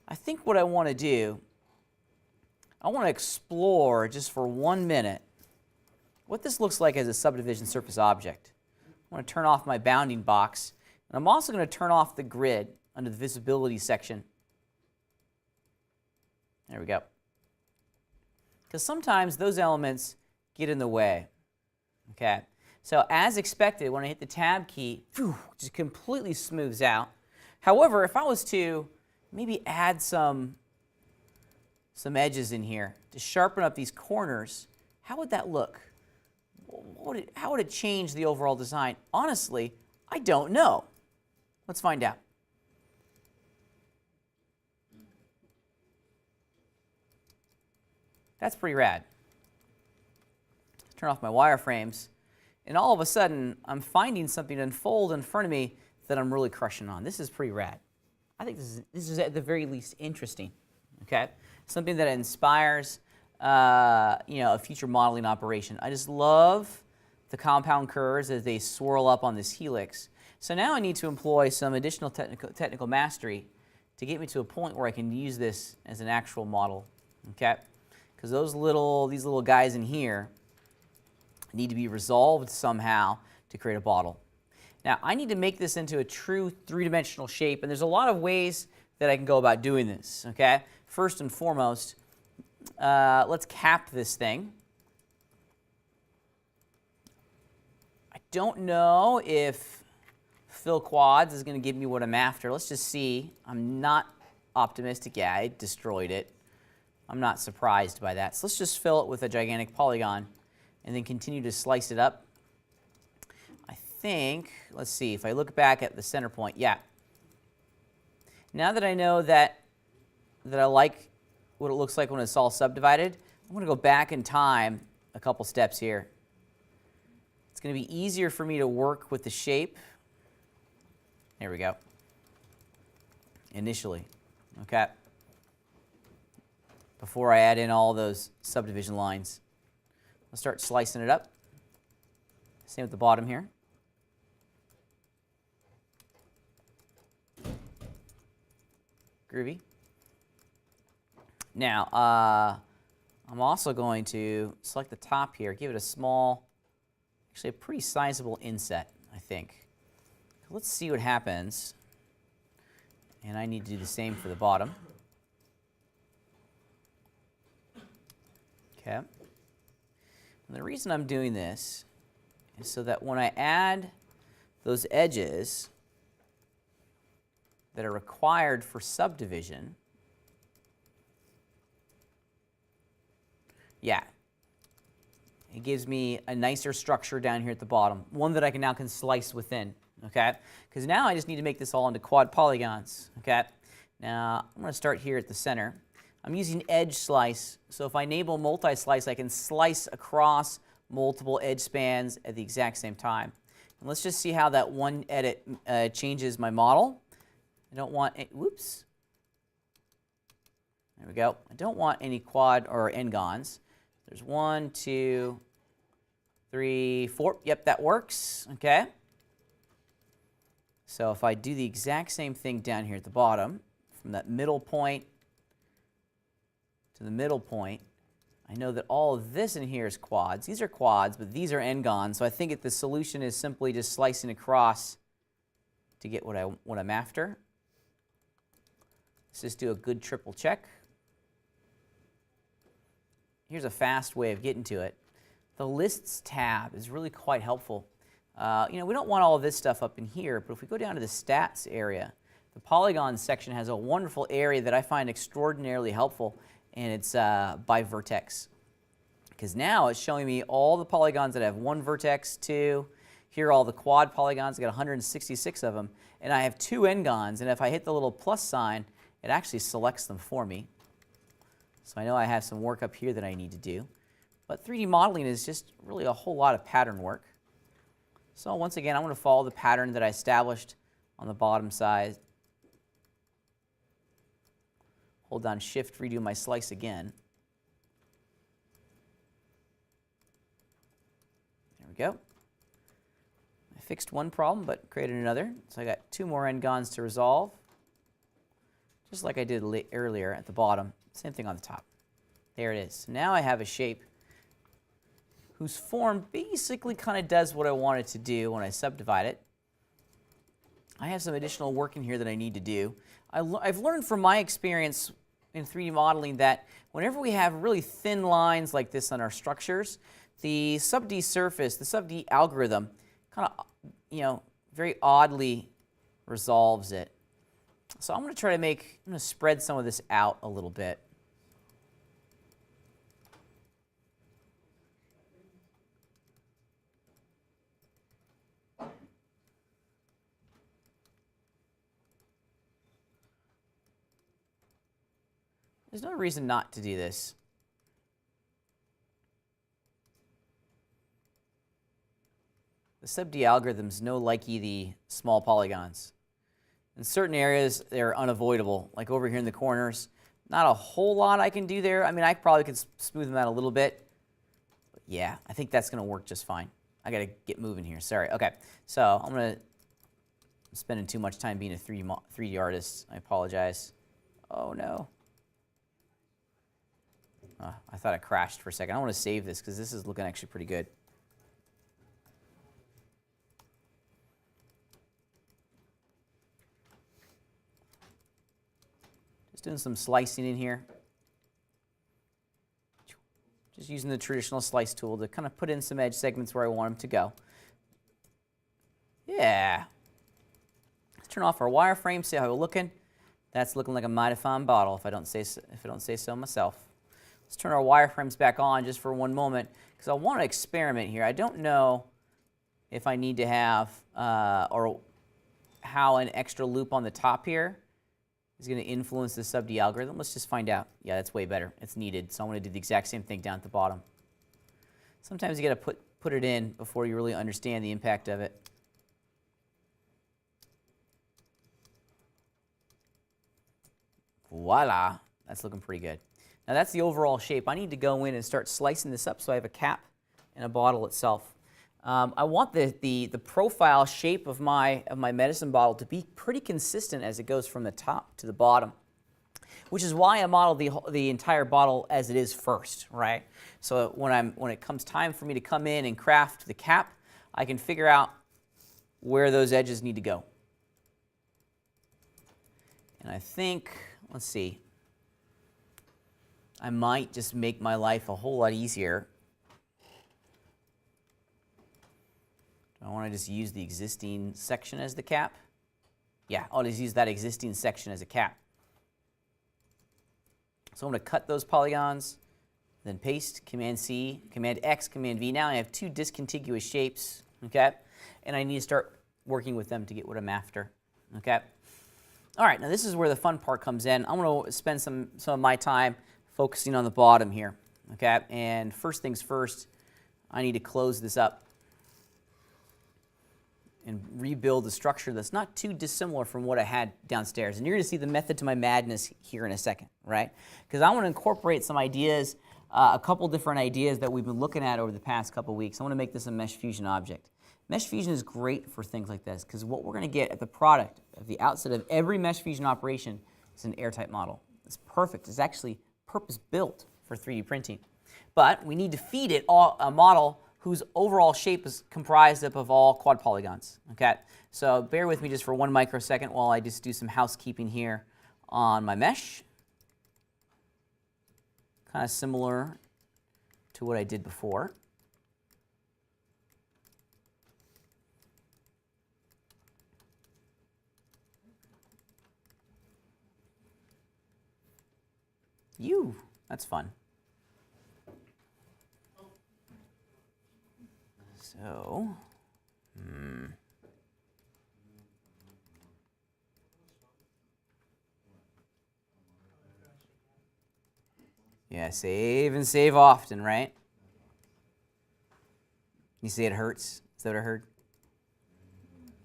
[SPEAKER 1] I think what I want to do, I want to explore just for 1 minute what this looks like as a subdivision surface object. I want to turn off my bounding box, and I'm also going to turn off the grid under the visibility section. There we go. Because sometimes those elements get in the way. Okay. So as expected, when I hit the tab key, it just completely smooths out. However, if I was to maybe add some edges in here to sharpen up these corners, how would that look? How would it change the overall design? Honestly, I don't know. Let's find out. That's pretty rad. Turn off my wireframes. And all of a sudden, I'm finding something unfold in front of me that I'm really crushing on. This is pretty rad. I think this is at the very least interesting. Okay, something that inspires, a future modeling operation. I just love the compound curves as they swirl up on this helix. So now I need to employ some additional technical mastery to get me to a point where I can use this as an actual model. Okay, because these little guys in here need to be resolved somehow to create a bottle. Now, I need to make this into a true three-dimensional shape, and there's a lot of ways that I can go about doing this, okay? First and foremost, let's cap this thing. I don't know if fill quads is going to give me what I'm after. Let's just see. I'm not optimistic. Yeah, I destroyed it. I'm not surprised by that. So let's just fill it with a gigantic polygon and then continue to slice it up. I think, let's see, if I look back at the center point, yeah. Now that I know that I like what it looks like when it's all subdivided, I'm going to go back in time a couple steps here. It's going to be easier for me to work with the shape. There we go. Initially, okay? Before I add in all those subdivision lines. I'll start slicing it up. Same with the bottom here. Groovy. Now, I'm also going to select the top here, give it a small, actually a pretty sizable inset, I think. Let's see what happens. And I need to do the same for the bottom. Okay. And the reason I'm doing this is so that when I add those edges that are required for subdivision, yeah, it gives me a nicer structure down here at the bottom, one that I can slice within, okay? Because now I just need to make this all into quad polygons, okay? Now, I'm going to start here at the center. I'm using edge slice, so if I enable multi-slice, I can slice across multiple edge spans at the exact same time. And let's just see how that one edit changes my model. I don't want, whoops. There we go. I don't want any quad or n-gons. There's 1, 2, 3, 4. Yep, that works. Okay. So if I do the exact same thing down here at the bottom, from that middle point to the middle point, I know that all of this in here is quads. These are quads, but these are n-gons. So I think the solution is simply just slicing across to get what I'm after. Let's just do a good triple check. Here's a fast way of getting to it. The Lists tab is really quite helpful. We don't want all of this stuff up in here, but if we go down to the Stats area, the Polygons section has a wonderful area that I find extraordinarily helpful, and it's by vertex. Because now it's showing me all the polygons that have 1 vertex, 2. Here are all the quad polygons. I got 166 of them, and I have 2 n-gons, and if I hit the little plus sign, it actually selects them for me. So I know I have some work up here that I need to do. But 3D modeling is just really a whole lot of pattern work. So once again, I'm going to follow the pattern that I established on the bottom side. Hold down Shift, redo my slice again. There we go. I fixed one problem, but created another. So I got 2 more n-gons to resolve, just like I did earlier at the bottom. Same thing on the top. There it is. So now I have a shape whose form basically kind of does what I want it to do when I subdivide it. I have some additional work in here that I need to do. I've learned from my experience in 3D modeling that whenever we have really thin lines like this on our structures, the sub-D surface, the sub-D algorithm, kind of, very oddly resolves it. So I'm going to spread some of this out a little bit. There's no reason not to do this. The sub-D algorithms know likey the small polygons. In certain areas, they're unavoidable, like over here in the corners. Not a whole lot I can do there. I mean, I probably could smooth them out a little bit. But yeah, I think that's going to work just fine. I got to get moving here. Sorry. Okay, so I'm spending too much time being a 3D artist. I apologize. Oh, no. I thought I crashed for a second. I want to save this because this is looking actually pretty good. Just doing some slicing in here. Just using the traditional slice tool to kind of put in some edge segments where I want them to go. Yeah. Let's turn off our wireframe, see how we're looking. That's looking like a mighty fine bottle if I don't say so myself. Let's turn our wireframes back on just for one moment because I want to experiment here. I don't know if I need to have or how an extra loop on the top here is going to influence the sub-D algorithm. Let's just find out. Yeah, that's way better. It's needed. So I'm going to do the exact same thing down at the bottom. Sometimes you got to put it in before you really understand the impact of it. Voila. That's looking pretty good. Now that's the overall shape. I need to go in and start slicing this up so I have a cap and a bottle itself. I want the profile shape of my medicine bottle to be pretty consistent as it goes from the top to the bottom, which is why I modeled the entire bottle as it is first, right? So when it comes time for me to come in and craft the cap, I can figure out where those edges need to go. And I think, let's see, I might just make my life a whole lot easier. Do I want to just use the existing section as the cap? Yeah, I'll just use that existing section as a cap. So I'm going to cut those polygons, then paste, Command-C, Command-X, Command-V. Now I have 2 discontiguous shapes, okay? And I need to start working with them to get what I'm after, okay? All right, now this is where the fun part comes in. I'm going to spend some of my time focusing on the bottom here, okay? And first things first, I need to close this up. and rebuild a structure that's not too dissimilar from what I had downstairs. And you're going to see the method to my madness here in a second, right? Because I want to incorporate some ideas, a couple different ideas that we've been looking at over the past couple weeks. I want to make this a Mesh Fusion object. Mesh Fusion is great for things like this because what we're going to get at the product, at the outset of every Mesh Fusion operation, is an airtight model. It's perfect. It's actually purpose-built for 3D printing. But we need to feed it a model whose overall shape is comprised up of all quad polygons. Okay, so bear with me just for 1 microsecond while I just do some housekeeping here on my mesh. Kind of similar to what I did before. That's fun. So, yeah, save and save often, right? You say it hurts? Is that what I heard?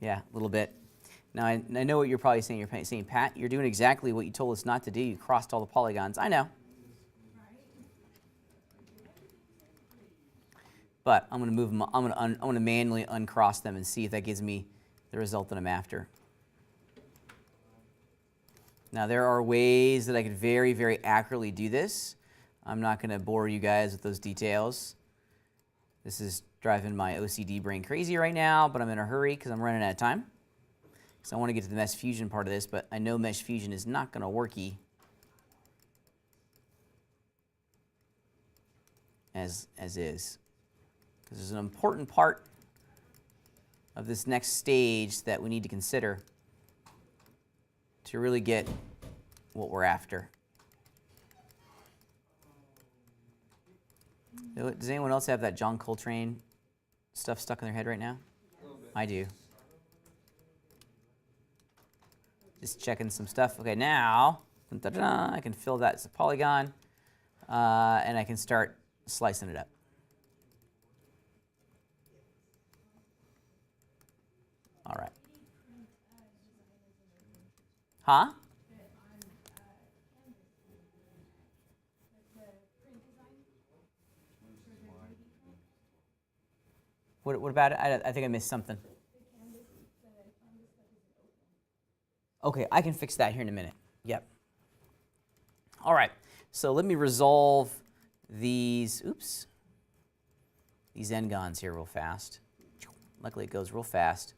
[SPEAKER 1] Yeah, a little bit. Now, I know what you're probably saying. You're saying, Pat, you're doing exactly what you told us not to do. You crossed all the polygons. I know. But I'm going to move them. I'm going to manually uncross them and see if that gives me the result that I'm after. Now, there are ways that I could very, very accurately do this. I'm not going to bore you guys with those details. This is driving my OCD brain crazy right now, but I'm in a hurry because I'm running out of time. So I want to get to the Mesh Fusion part of this, but I know Mesh Fusion is not going to worky as is. Because there's an important part of this next stage that we need to consider to really get what we're after. Does anyone else have that John Coltrane stuff stuck in their head right now? I do. Just checking some stuff. Okay, now I can fill that as a polygon, and I can start slicing it up. All right. Huh? What about it? I think I missed something. Okay, I can fix that here in a minute. Yep. All right, so let me resolve these, these n-gons here real fast. Luckily it goes real fast.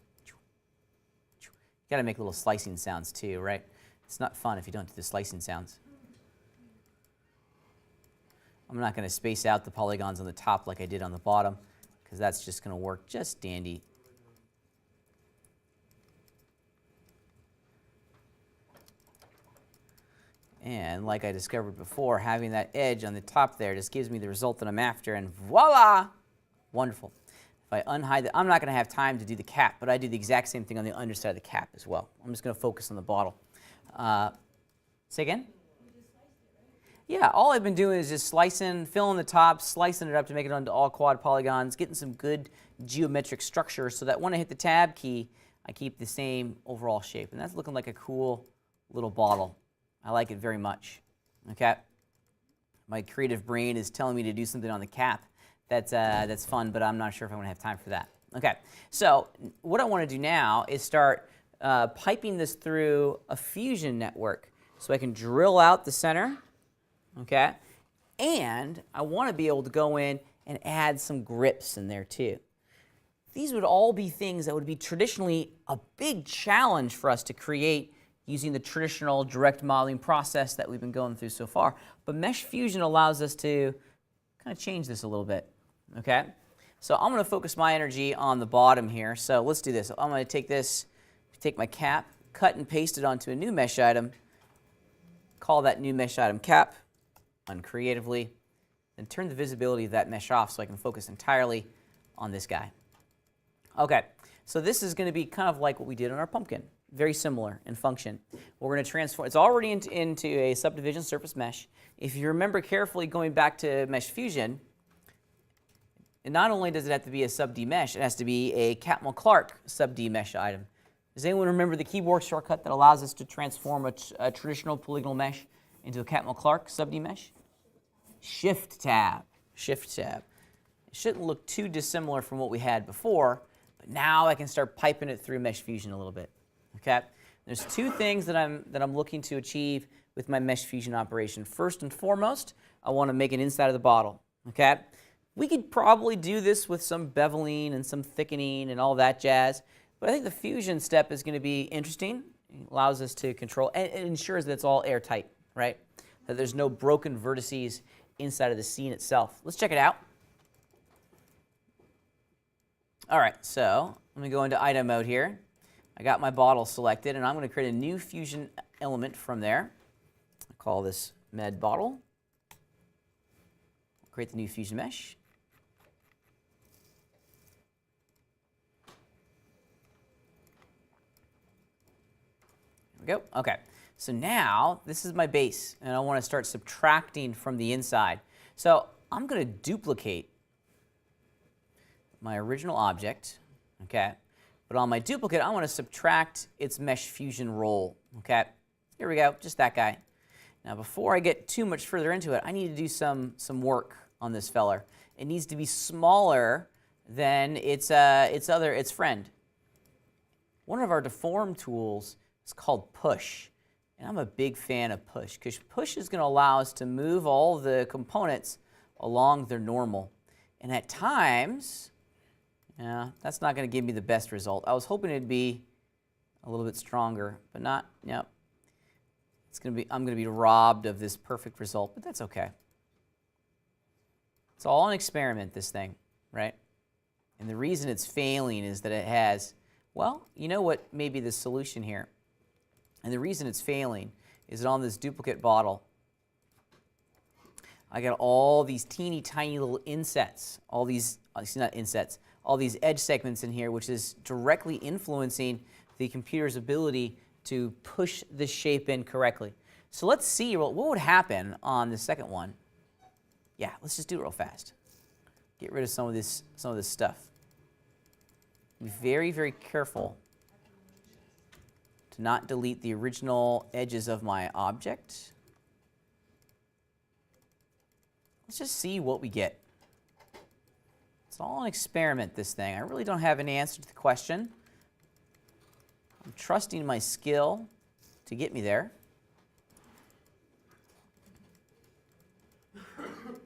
[SPEAKER 1] You gotta make little slicing sounds too, right? It's not fun if you don't do the slicing sounds. I'm not gonna space out the polygons on the top like I did on the bottom, because that's just gonna work just dandy. And like I discovered before, having that edge on the top there just gives me the result that I'm after, and voila! Wonderful. If I unhide I'm not going to have time to do the cap, but I do the exact same thing on the underside of the cap as well. I'm just going to focus on the bottle. Say again? Yeah, all I've been doing is just slicing, filling the top, slicing it up to make it onto all quad polygons, getting some good geometric structure so that when I hit the tab key, I keep the same overall shape. And that's looking like a cool little bottle. I like it very much. Okay, my creative brain is telling me to do something on the cap. That's fun, but I'm not sure if I'm going to have time for that. Okay, so what I want to do now is start piping this through a fusion network, so I can drill out the center. Okay, and I want to be able to go in and add some grips in there too. These would all be things that would be traditionally a big challenge for us to create using the traditional direct modeling process that we've been going through so far. But Mesh Fusion allows us to kind of change this a little bit, okay? So I'm going to focus my energy on the bottom here. So let's do this. I'm going to take this, take my cap, cut and paste it onto a new mesh item, call that new mesh item cap, uncreatively, then turn the visibility of that mesh off so I can focus entirely on this guy. Okay, so this is going to be kind of like what we did on our pumpkin. Very similar in function. We're going to transform, it's already into a subdivision surface mesh. If you remember carefully going back to Mesh Fusion, And not only does it have to be a sub-D mesh, it has to be a Catmull-Clark sub-D mesh item. Does anyone remember the keyboard shortcut that allows us to transform a traditional polygonal mesh into a Catmull-Clark sub-D mesh? Shift tab. Shift tab. It shouldn't look too dissimilar from what we had before, but now I can start piping it through Mesh Fusion a little bit. Okay? There's two things that I'm looking to achieve with my Mesh Fusion operation. First and foremost, I want to make an inside of the bottle. Okay? We could probably do this with some beveling and some thickening and all that jazz, but I think the fusion step is going to be interesting. It allows us to control, and it ensures that it's all airtight, right? That there's no broken vertices inside of the scene itself. Let's check it out. All right, so let me go into item mode here. I got my bottle selected, and I'm going to create a new fusion element from there. I'll call this med bottle. Create the new fusion mesh. There we go. Okay, so now this is my base, and I want to start subtracting from the inside. So I'm going to duplicate my original object, okay? But on my duplicate, I want to subtract its Mesh Fusion role, okay? Here we go, just that guy. Now, before I get too much further into it, I need to do some work on this feller. It needs to be smaller than its friend. One of our deform tools is called Push, and I'm a big fan of Push, because Push is going to allow us to move all the components along their normal. And at times, yeah, that's not going to give me the best result. I was hoping it'd be a little bit stronger, but not, yep. I'm going to be robbed of this perfect result, but that's okay. It's all an experiment, this thing, right? And the reason it's failing is that it has, well, you know what may be the solution here? And the reason it's failing is that on this duplicate bottle, I got all these teeny tiny little insets, all these, not insets, all these edge segments in here, which is directly influencing the computer's ability to push this shape in correctly. So let's see what would happen on the second one. Yeah, let's just do it real fast. Get rid of some of this stuff. Be very, very careful to not delete the original edges of my object. Let's just see what we get. It's all an experiment, this thing. I really don't have an answer to the question. I'm trusting my skill to get me there.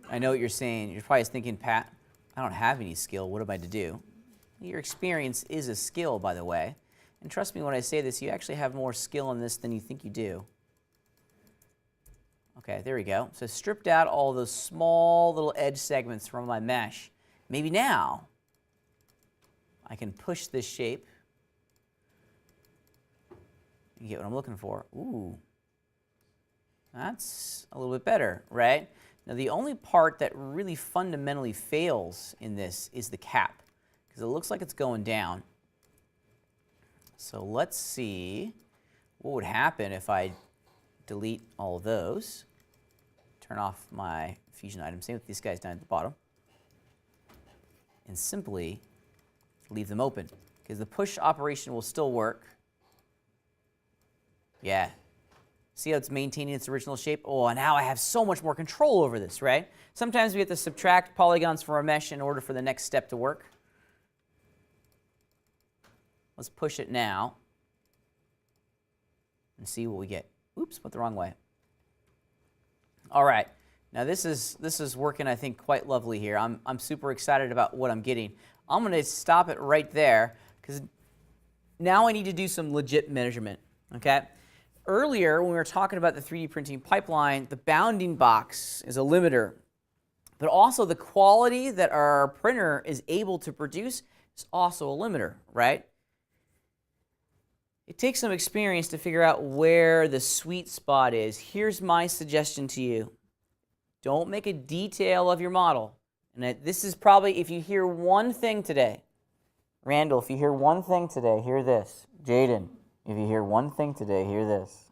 [SPEAKER 1] I know what you're saying. You're probably thinking, Pat, I don't have any skill. What am I to do? Your experience is a skill, by the way. And trust me when I say this, you actually have more skill in this than you think you do. Okay, there we go. So stripped out all those small little edge segments from my mesh. Maybe now I can push this shape. You get what I'm looking for. Ooh, that's a little bit better, right? Now the only part that really fundamentally fails in this is the cap, because it looks like it's going down. So let's see what would happen if I delete all of those, turn off my fusion items, same with these guys down at the bottom, and simply leave them open, because the push operation will still work. Yeah. See how it's maintaining its original shape? Oh, now I have so much more control over this, right? Sometimes we have to subtract polygons from our mesh in order for the next step to work. Let's push it now and see what we get. Oops, went the wrong way. All right. Now this is working, I think, quite lovely here. I'm super excited about what I'm getting. I'm going to stop it right there, because now I need to do some legit measurement, okay? Earlier, when we were talking about the 3D printing pipeline, the bounding box is a limiter, but also the quality that our printer is able to produce is also a limiter, right? It takes some experience to figure out where the sweet spot is. Here's my suggestion to you. Don't make a detail of your model. And this is probably, if you hear one thing today, Randall, if you hear one thing today, hear this. Jaden, if you hear one thing today, hear this.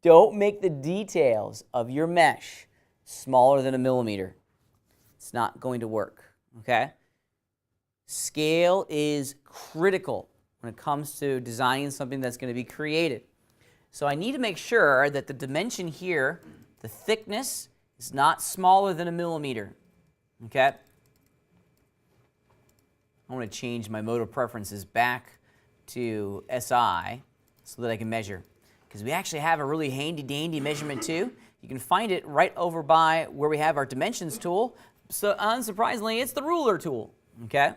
[SPEAKER 1] Don't make the details of your mesh smaller than 1 millimeter. It's not going to work, okay? Scale is critical when it comes to designing something that's going to be created. So I need to make sure that the dimension here, the thickness, is not smaller than 1 millimeter, okay? I want to change my mode of preferences back to SI so that I can measure. Because we actually have a really handy-dandy measurement too. You can find it right over by where we have our dimensions tool. So unsurprisingly, it's the ruler tool, okay?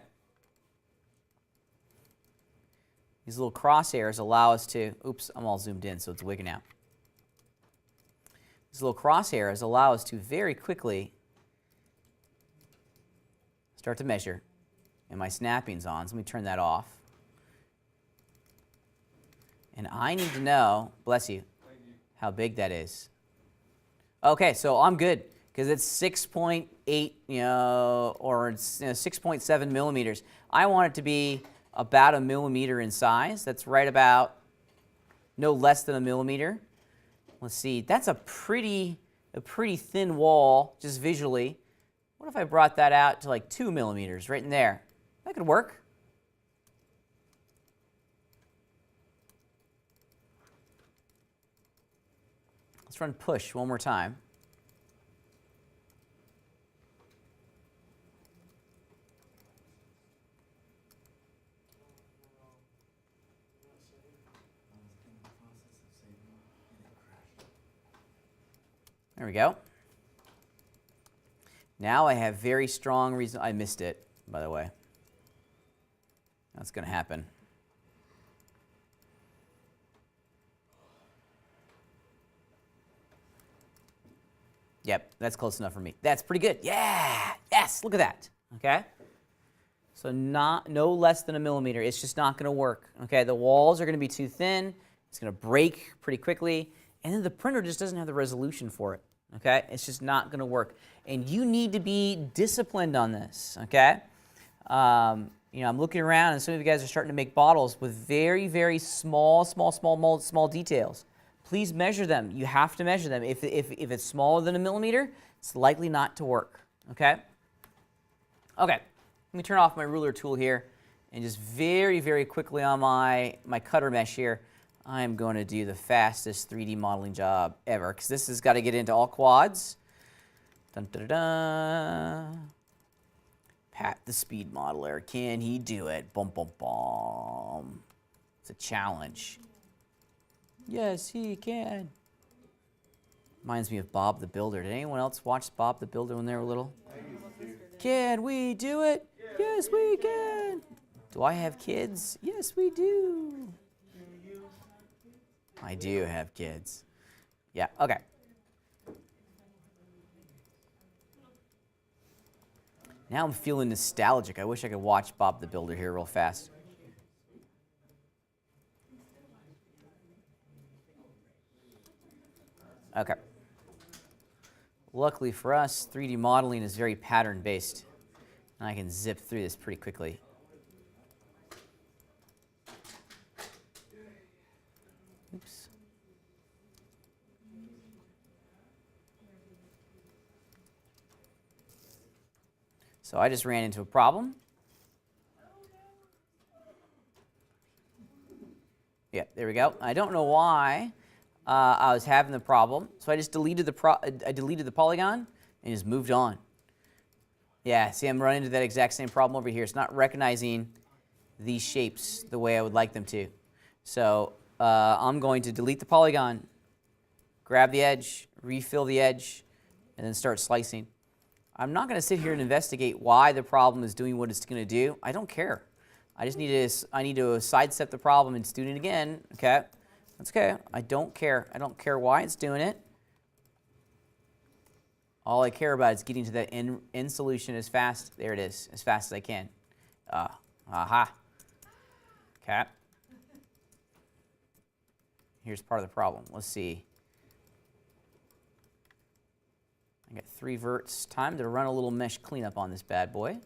[SPEAKER 1] These little crosshairs allow us to, oops, I'm all zoomed in, so it's wigging out. These little crosshairs allow us to very quickly start to measure. And my snapping's on, so let me turn that off. And I need to know, bless you, how big that is. Okay, so I'm good, because it's 6.8, or it's 6.7 millimeters. I want it to be about 1 millimeter in size. That's right about no less than 1 millimeter. Let's see, that's a pretty thin wall, just visually. What if I brought that out to like 2 millimeters, right in there? That could work. Let's run push one more time. There we go. Now I have very strong reason. I missed it, by the way. That's going to happen. Yep, that's close enough for me. That's pretty good. Yeah, yes, look at that. Okay. So no less than 1 millimeter. It's just not going to work. Okay, the walls are going to be too thin. It's going to break pretty quickly, and then the printer just doesn't have the resolution for it. Okay, it's just not going to work, and you need to be disciplined on this. Okay, I'm looking around, and some of you guys are starting to make bottles with very, very small details. Please measure them. You have to measure them. If it's smaller than 1 millimeter, it's likely not to work. Okay. Okay. Let me turn off my ruler tool here, and just very, very quickly on my cutter mesh here, I'm going to do the fastest 3D modeling job ever, because this has got to get into all quads. Dun, dun, dun, dun. Pat the speed modeler. Can he do it? Bum, bum, bum. It's a challenge. Yes, he can. Reminds me of Bob the Builder. Did anyone else watch Bob the Builder when they were little? Can we do it? Yes, we can. Do I have kids? Yes, we do. I do have kids. Yeah, okay. Now I'm feeling nostalgic. I wish I could watch Bob the Builder here real fast. Okay. Luckily for us, 3D modeling is very pattern-based, and I can zip through this pretty quickly. Oops. So I just ran into a problem. Yeah, there we go. I don't know why I was having the problem, so I just deleted the polygon and just moved on. Yeah, see, I'm running into that exact same problem over here. It's not recognizing these shapes the way I would like them to. So I'm going to delete the polygon, grab the edge, refill the edge, and then start slicing. I'm not going to sit here and investigate why the problem is doing what it's going to do. I don't care. I need to sidestep the problem and do it again. Okay, that's okay. I don't care. I don't care why it's doing it. All I care about is getting to that end solution as fast. There it is, as fast as I can. Aha. Okay. Here's part of the problem. Let's see. I got 3 verts. Time to run a little mesh cleanup on this bad boy.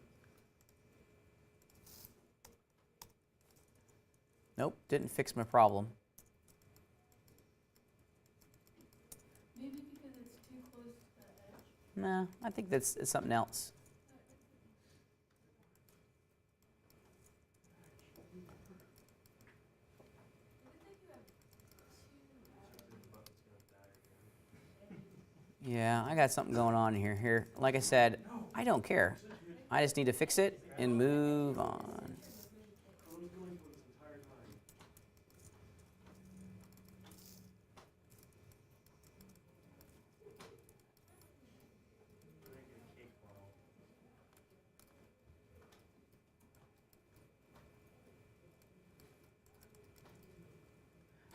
[SPEAKER 1] Nope, didn't fix my problem.
[SPEAKER 2] Maybe because it's too close to the edge.
[SPEAKER 1] Nah, I think it's something else. Yeah, I got something going on here. Here, like I said, I don't care. I just need to fix it and move on.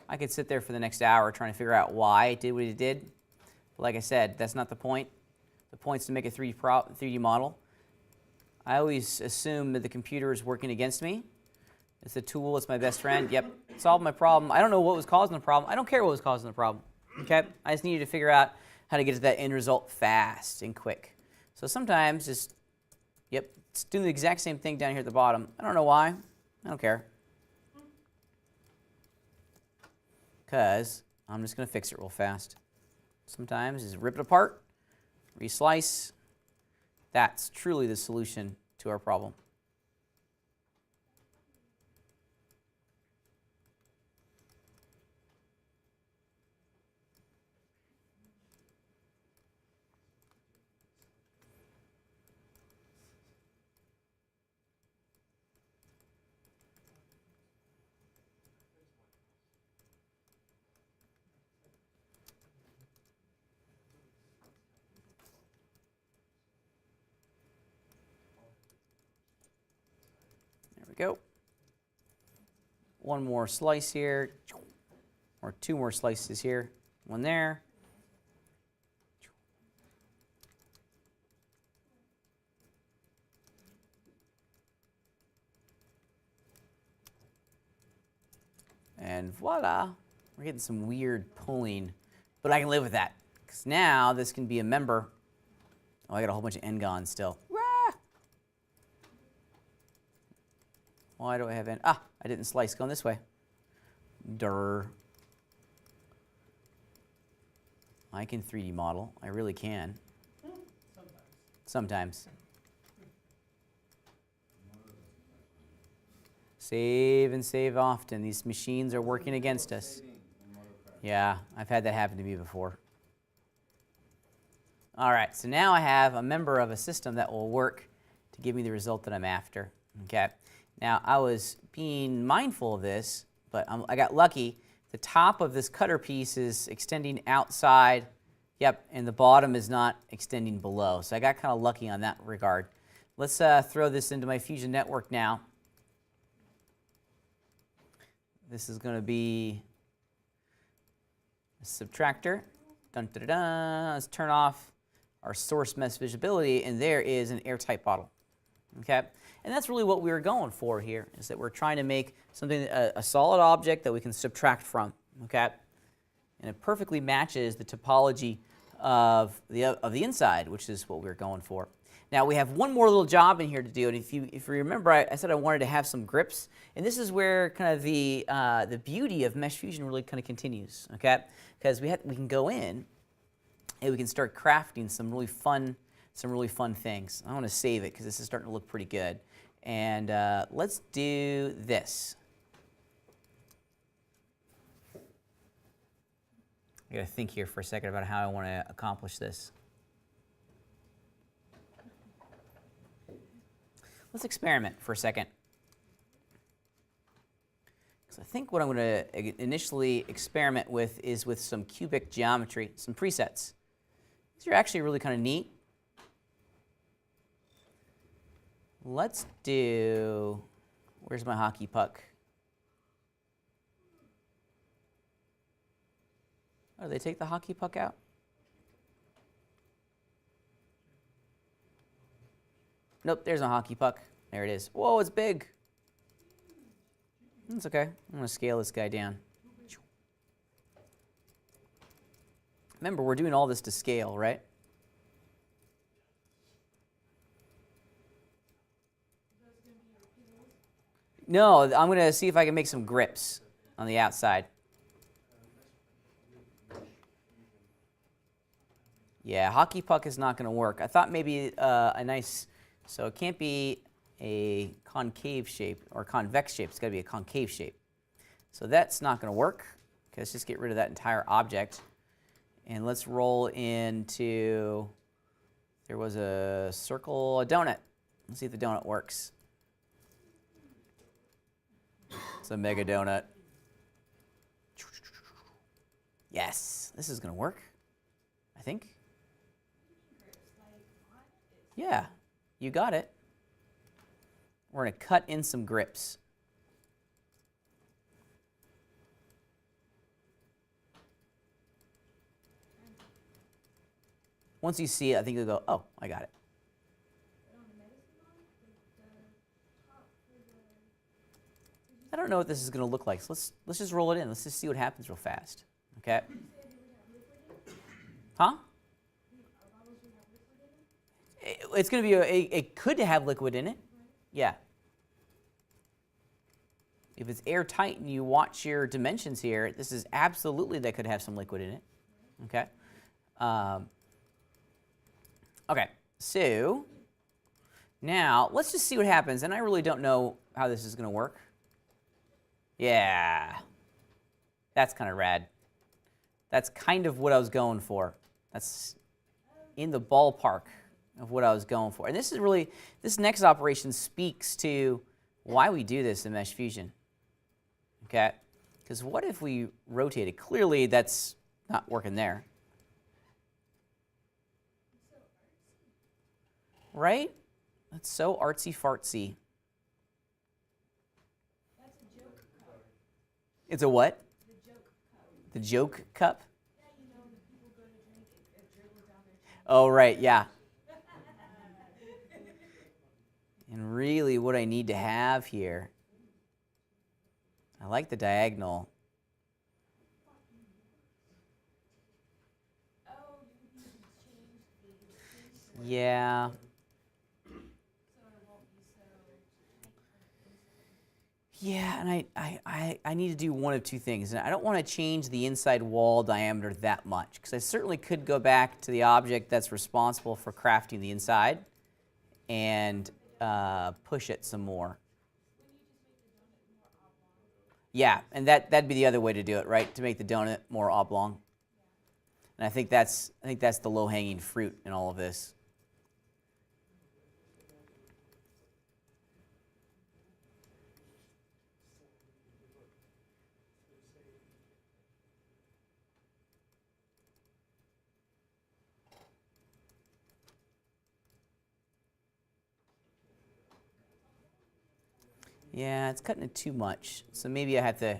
[SPEAKER 1] I could sit there for the next hour trying to figure out why it did what it did. But like I said, that's not the point. The point is to make a 3D model. I always assume that the computer is working against me. It's a tool, it's my best friend. Yep, solved my problem. I don't know what was causing the problem. I don't care what was causing the problem. Okay? I just needed to figure out how to get to that end result fast and quick. So sometimes just, yep, it's doing the exact same thing down here at the bottom. I don't know why. I don't care. Because I'm just going to fix it real fast. Sometimes just rip it apart, reslice. That's truly the solution to our problem. There we go. One more slice here, or two more slices here. One there. And voila, we're getting some weird pulling, but I can live with that, because now this can be a member. Oh, I got a whole bunch of n-gons still. Rah! Why do I have n? Ah, I didn't slice, going this way. Durr. I can 3D model, I really can. Sometimes. Save and save often. These machines are working against us. Yeah, I've had that happen to me before. All right, so now I have a member of a system that will work to give me the result that I'm after. Okay. Now, I was being mindful of this, but I got lucky. The top of this cutter piece is extending outside. Yep, and the bottom is not extending below. So I got kind of lucky on that regard. Let's throw this into my Fusion network now. This is going to be a subtractor. Dun, dun, dun, dun. Let's turn off our source mesh visibility, and there is an airtight bottle. Okay, and that's really what we were going for here, is that we're trying to make something, a solid object that we can subtract from. Okay, and it perfectly matches the topology of the inside, which is what we're going for. Now we have one more little job in here to do, and if you remember, I said I wanted to have some grips, and this is where kind of the beauty of Mesh Fusion really kind of continues, okay? Because we can go in and we can start crafting some really fun things. I want to save it because this is starting to look pretty good, and let's do this. I got to think here for a second about how I want to accomplish this. Let's experiment for a second. So I think what I'm going to initially experiment with is with some cubic geometry, some presets. These are actually really kind of neat. Let's do, where's my hockey puck? Oh, did they take the hockey puck out? Nope, there's no hockey puck. There it is. Whoa, it's big. That's okay. I'm going to scale this guy down. Remember, we're doing all this to scale, right? No, I'm going to see if I can make some grips on the outside. Yeah, hockey puck is not going to work. I thought maybe a nice... So it can't be a concave shape or convex shape. It's got to be a concave shape. So that's not going to work. Okay, let's just get rid of that entire object. And let's roll into, there was a circle, a donut. Let's see if the donut works. It's a mega donut. Yes, this is going to work, I think. Yeah, you got it. We're going to cut in some grips. Once you see it, I think you'll go, oh, I got it. I don't know what this is going to look like, so let's just roll it in. Let's just see what happens real fast. Okay? Huh? It's going to be it could have liquid in it. Yeah. If it's airtight and you watch your dimensions here, this is absolutely that could have some liquid in it. Okay? Okay, so now let's just see what happens. And I really don't know how this is going to work. Yeah, that's kind of rad. That's kind of what I was going for. That's in the ballpark of what I was going for. And this is really, this next operation speaks to why we do this in Mesh Fusion. Okay, because what if we rotate it? Clearly that's not working there. Right? That's so artsy-fartsy.
[SPEAKER 2] That's a joke cup.
[SPEAKER 1] It's a what?
[SPEAKER 2] The joke cup.
[SPEAKER 1] The joke cup?
[SPEAKER 2] Yeah, you know, when people go to drink, it dribbles down their chin.
[SPEAKER 1] Oh, right, yeah. And really what I need to have here, I like the diagonal.
[SPEAKER 2] Oh, you need to change the
[SPEAKER 1] Yeah.
[SPEAKER 2] so it won't be so tight on the inside.
[SPEAKER 1] Yeah, and I need to do one of two things. And I don't want to change the inside wall diameter that much, because I certainly could go back to the object that's responsible for crafting the inside and push it some more. Yeah, and that'd be the other way to do it, right? To make the donut more oblong. And I think that's the low-hanging fruit in all of this. Yeah, it's cutting it too much. So maybe I have to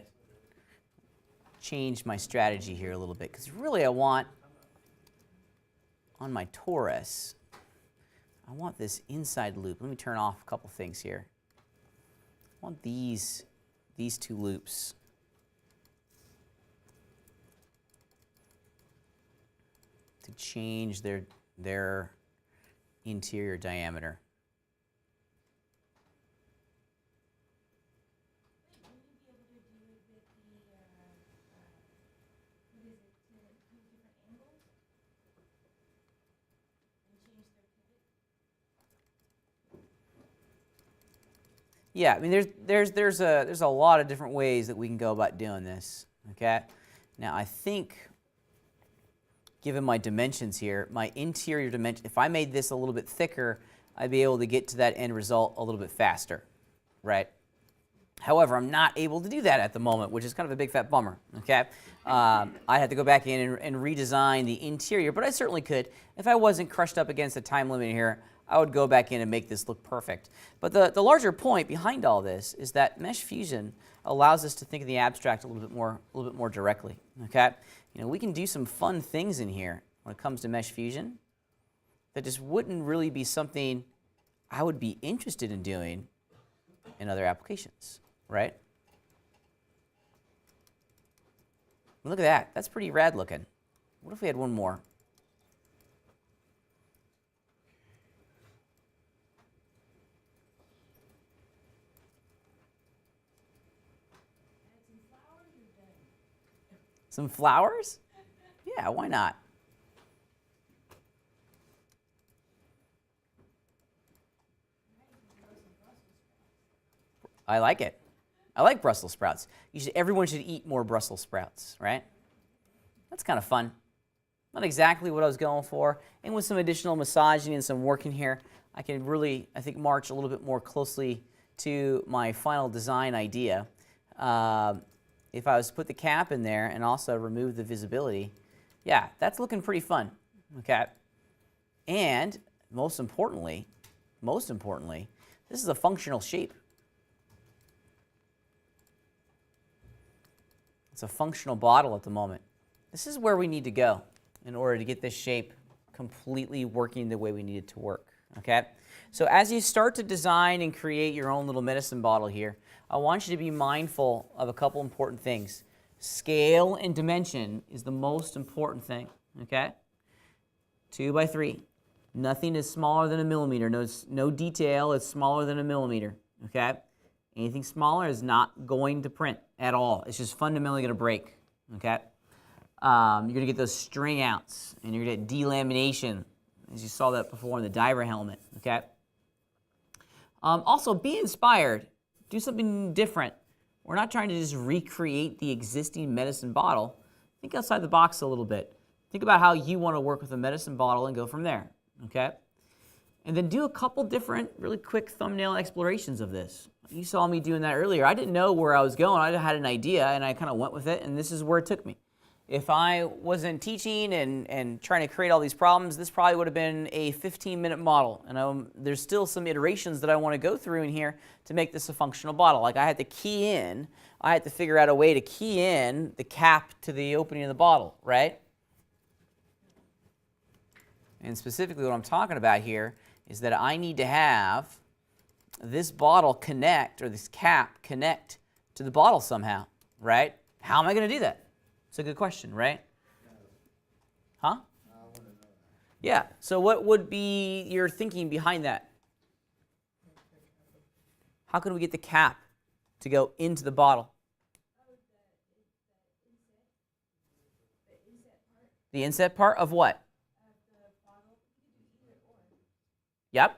[SPEAKER 1] change my strategy here a little bit, because really I want, on my torus, I want this inside loop. Let me turn off a couple things here. I want these two loops. To change their interior diameter.
[SPEAKER 2] Will you be able to do it with the, what is it, to do different angles? And change their pivot?
[SPEAKER 1] Yeah, I mean, there's a lot of different ways that we can go about doing this. Okay, now I think, given my dimensions here, my interior dimension, if I made this a little bit thicker, I'd be able to get to that end result a little bit faster, right? However, I'm not able to do that at the moment, which is kind of a big fat bummer. Okay, I had to go back in and redesign the interior, but I certainly could. If I wasn't crushed up against a time limit here, I would go back in and make this look perfect. But the larger point behind all this is that Mesh Fusion allows us to think of the abstract a little bit more directly. Okay, you know, we can do some fun things in here when it comes to Mesh Fusion that just wouldn't really be something I would be interested in doing in other applications, right? Look at that. That's pretty rad looking. What if we had one more? Some flowers? Yeah, why not? I like it. I like Brussels sprouts. Everyone should eat more Brussels sprouts, right? That's kind of fun. Not exactly what I was going for. And with some additional massaging and some work in here, I can really, I think, march a little bit more closely to my final design idea. If I was to put the cap in there and also remove the visibility, yeah, that's looking pretty fun, okay? And most importantly, this is a functional shape. It's a functional bottle at the moment. This is where we need to go in order to get this shape completely working the way we need it to work, okay? So as you start to design and create your own little medicine bottle here, I want you to be mindful of a couple important things. Scale and dimension is the most important thing, okay? 2 by 3. Nothing is smaller than a millimeter. No detail is smaller than a millimeter, okay? Anything smaller is not going to print at all. It's just fundamentally going to break, okay? You're going to get those string outs, and you're going to get delamination, as you saw that before in the diver helmet, okay? Also, be inspired. Do something different. We're not trying to just recreate the existing medicine bottle. Think outside the box a little bit. Think about how you want to work with a medicine bottle and go from there, okay? And then do a couple different, really quick thumbnail explorations of this. You saw me doing that earlier. I didn't know where I was going. I had an idea, and I kind of went with it, and this is where it took me. If I wasn't teaching and trying to create all these problems, this probably would have been a 15-minute model. And there's still some iterations that I want to go through in here to make this a functional bottle. Like I had to key in, I had to figure out a way to key in the cap to the opening of the bottle, right? And specifically what I'm talking about here is that I need to have this bottle connect, or this cap connect to the bottle somehow, right? How am I going to do that? It's a good question, right? Huh? Yeah, so what would be your thinking behind that? How can we get the cap to go into the bottle? The inset part of what? Yep.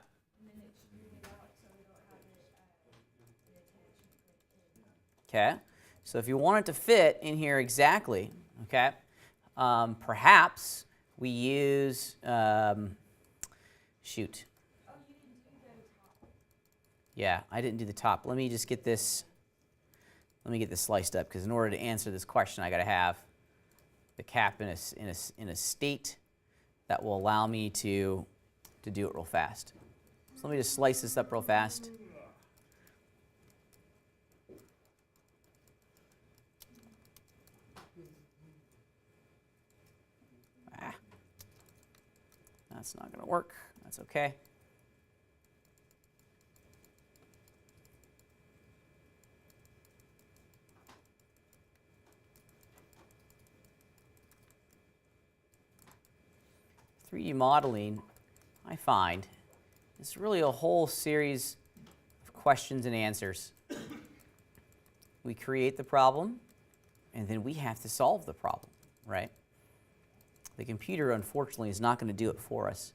[SPEAKER 1] Okay, so if you want it to fit in here exactly, okay, perhaps we use, shoot. Yeah, I didn't do the top. Let me just get this, sliced up, because in order to answer this question, I got to have the cap in a state that will allow me to do it real fast. So let me just slice this up real fast. That's not going to work. That's okay. .3D modeling, I find, is really a whole series of questions and answers. We create the problem, and then we have to solve the problem, right? The computer, unfortunately, is not going to do it for us.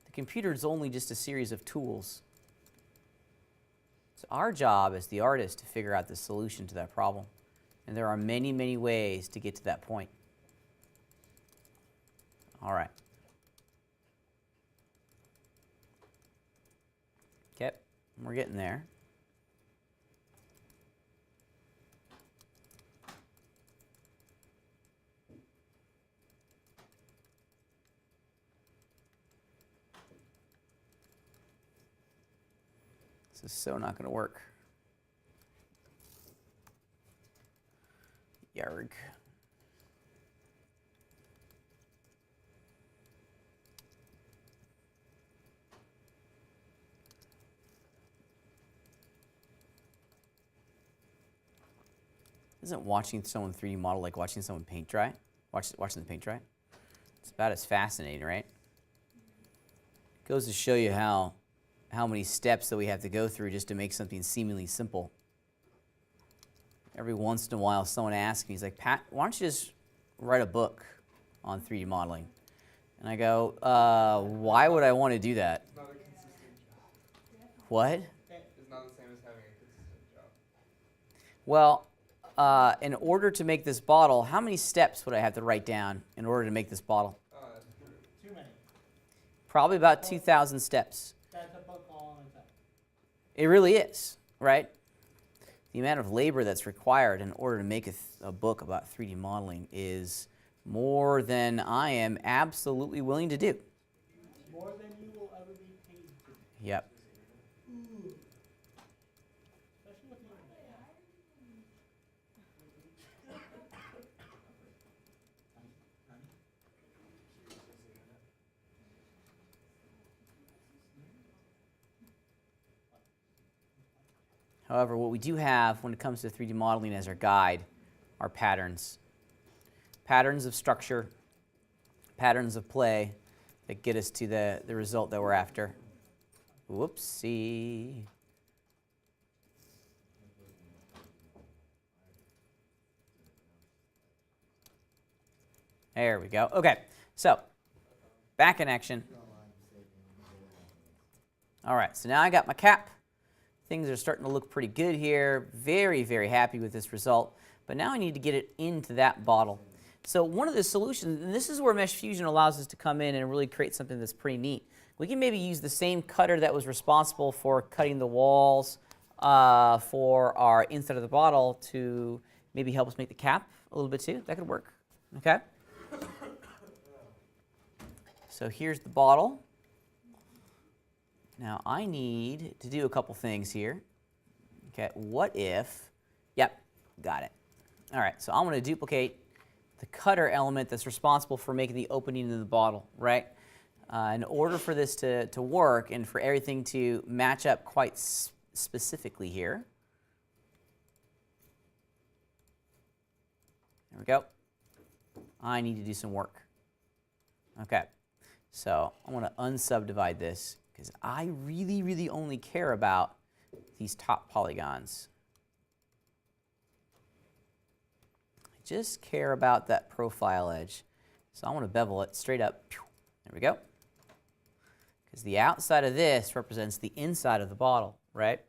[SPEAKER 1] The computer is only just a series of tools. It's our job as the artist to figure out the solution to that problem. And there are many, many ways to get to that point. All right. Okay, we're getting there. This is so not going to work. Yarg. Isn't watching someone 3D model like watching someone paint dry? Watching them paint dry? It's about as fascinating, right? Goes to show you how many steps that we have to go through just to make something seemingly simple. Every once in a while, someone asks me, he's like, Pat, why don't you just write a book on 3D modeling? And I go, why would I want to do that?
[SPEAKER 3] It's not a consistent job.
[SPEAKER 1] What?
[SPEAKER 3] It's not the same as having a consistent job.
[SPEAKER 1] Well, in order to make this bottle, how many steps would I have to write down in order to make this bottle? Probably about 2,000 steps.
[SPEAKER 6] That's a book all on its own.
[SPEAKER 1] It really is, right? The amount of labor that's required in order to make a book about 3D modeling is more than I am absolutely willing to do.
[SPEAKER 6] More than you will ever be paid to.
[SPEAKER 1] Yep.
[SPEAKER 6] Ooh. Especially with the internet.
[SPEAKER 1] However, what we do have when it comes to 3D modeling as our guide are patterns. Patterns of structure, patterns of play that get us to the result that we're after. Whoopsie. There we go. Okay, so back in action. All right, so now I got my cap. Things are starting to look pretty good here. Very, very happy with this result. But now I need to get it into that bottle. So one of the solutions, and this is where Mesh Fusion allows us to come in and really create something that's pretty neat. We can maybe use the same cutter that was responsible for cutting the walls for our inside of the bottle to maybe help us make the cap a little bit too. That could work. Okay? So here's the bottle. Now I need to do a couple things here. Okay, what if, yep, got it. All right, so I'm going to duplicate the cutter element that's responsible for making the opening in the bottle, right? In order for this to work and for everything to match up quite specifically here. There we go. I need to do some work. Okay, so I want to unsubdivide this because I really, really only care about these top polygons. I just care about that profile edge. So I want to bevel it straight up. There we go. Because the outside of this represents the inside of the bottle, right?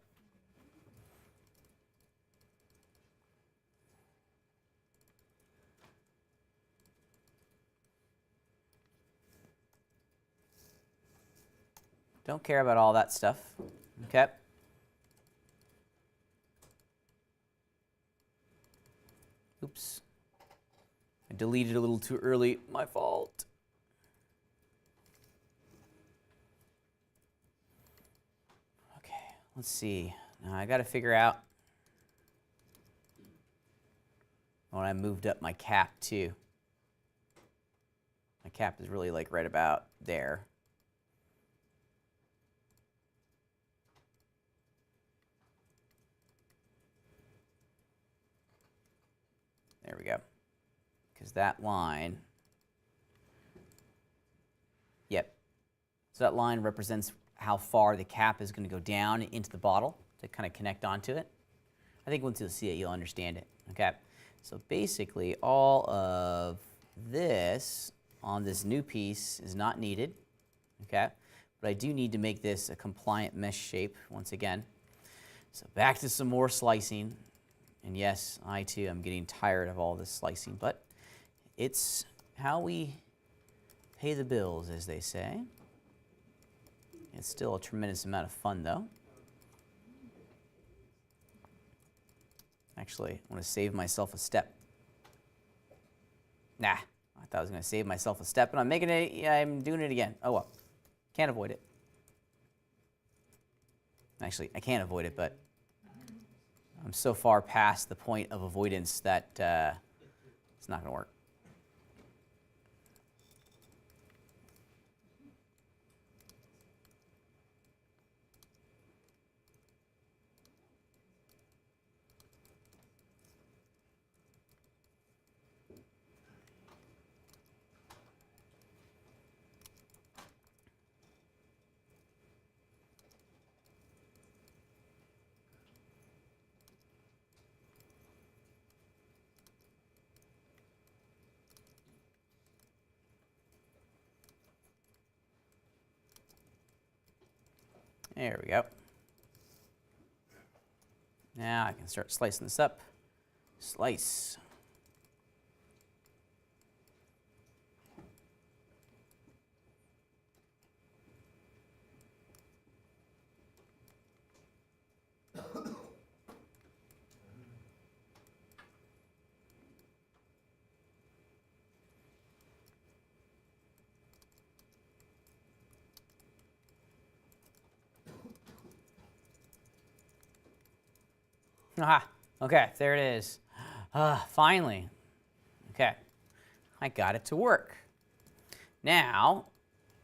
[SPEAKER 1] Don't care about all that stuff. Okay. Oops. I deleted a little too early. My fault. Okay, let's see. Now I got to figure out when I moved up my cap too. My cap is really like right about there. There we go. Because that line, yep. So that line represents how far the cap is going to go down into the bottle to kind of connect onto it. I think once you'll see it, you'll understand it. Okay. So basically, all of this on this new piece is not needed. Okay. But I do need to make this a compliant mesh shape once again. So back to some more slicing. And yes, I too am getting tired of all this slicing, but it's how we pay the bills, as they say. It's still a tremendous amount of fun, though. Actually, I want to save myself a step. Nah, I thought I was going to save myself a step, and I'm making it. Yeah, I'm doing it again. Oh well, can't avoid it. Actually, I can't avoid it, but I'm so far past the point of avoidance that it's not going to work. There we go. Now I can start slicing this up. Slice. Aha, okay, there it is. Finally. Okay, I got it to work. Now,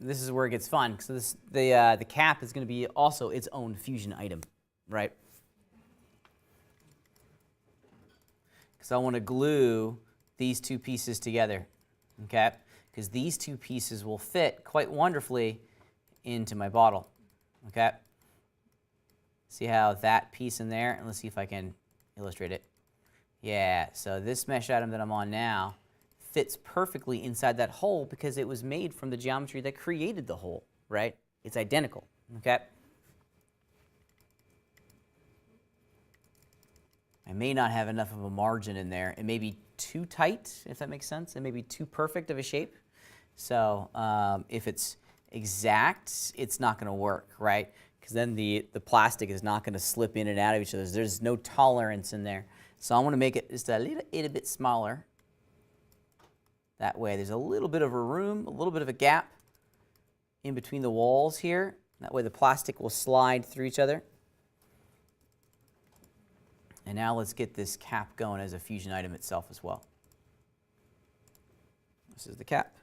[SPEAKER 1] this is where it gets fun. So the cap is going to be also its own fusion item, right? Because I want to glue these two pieces together, okay? Because these two pieces will fit quite wonderfully into my bottle, okay? See how that piece in there, and let's see if I can illustrate it. Yeah, so this mesh item that I'm on now fits perfectly inside that hole because it was made from the geometry that created the hole, right? It's identical, okay? I may not have enough of a margin in there. It may be too tight, if that makes sense. It may be too perfect of a shape. So if it's exact, it's not going to work, right? Because then the plastic is not going to slip in and out of each other. There's no tolerance in there. So I want to make it just a little bit smaller. That way there's a little bit of a room, a little bit of a gap in between the walls here. That way the plastic will slide through each other. And now let's get this cap going as a fusion item itself as well. This is the cap.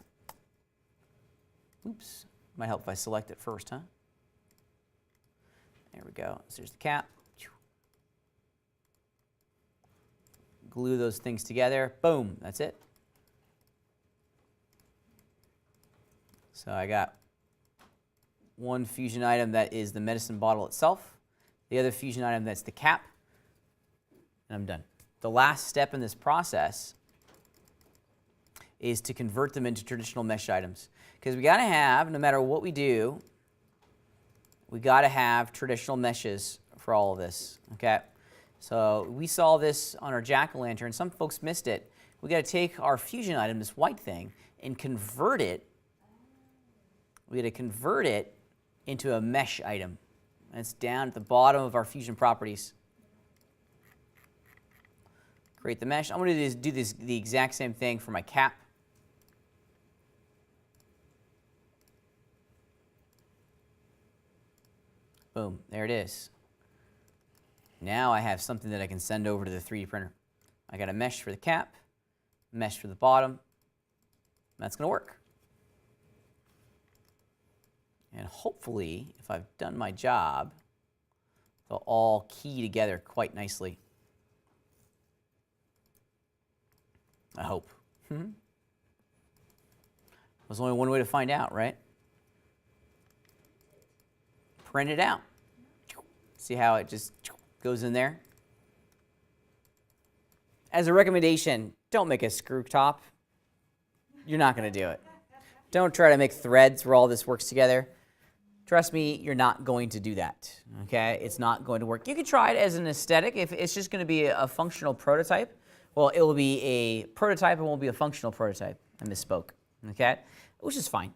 [SPEAKER 1] Oops, might help if I select it first, huh? There we go. So there's the cap. Glue those things together. Boom, that's it. So I got one fusion item that is the medicine bottle itself. The other fusion item that's the cap. And I'm done. The last step in this process is to convert them into traditional mesh items. Because we got to have, no matter what we do, we got to have traditional meshes for all of this, okay? So we saw this on our jack-o'-lantern. Some folks missed it. We got to take our fusion item, this white thing, and convert it. We got to convert it into a mesh item. And it's down at the bottom of our fusion properties. Create the mesh. I'm going to do the exact same thing for my cap. Boom, there it is. Now I have something that I can send over to the 3D printer. I got a mesh for the cap, mesh for the bottom. That's going to work. And hopefully, if I've done my job, they'll all key together quite nicely. I hope. There's only one way to find out, right? Print it out. See how it just goes in there? As a recommendation, don't make a screw top. You're not going to do it. Don't try to make threads where all this works together. Trust me, you're not going to do that, okay? It's not going to work. You could try it as an aesthetic. If it's just going to be a functional prototype, well, it will be a prototype. It won't be a functional prototype. I misspoke, okay? Which is fine.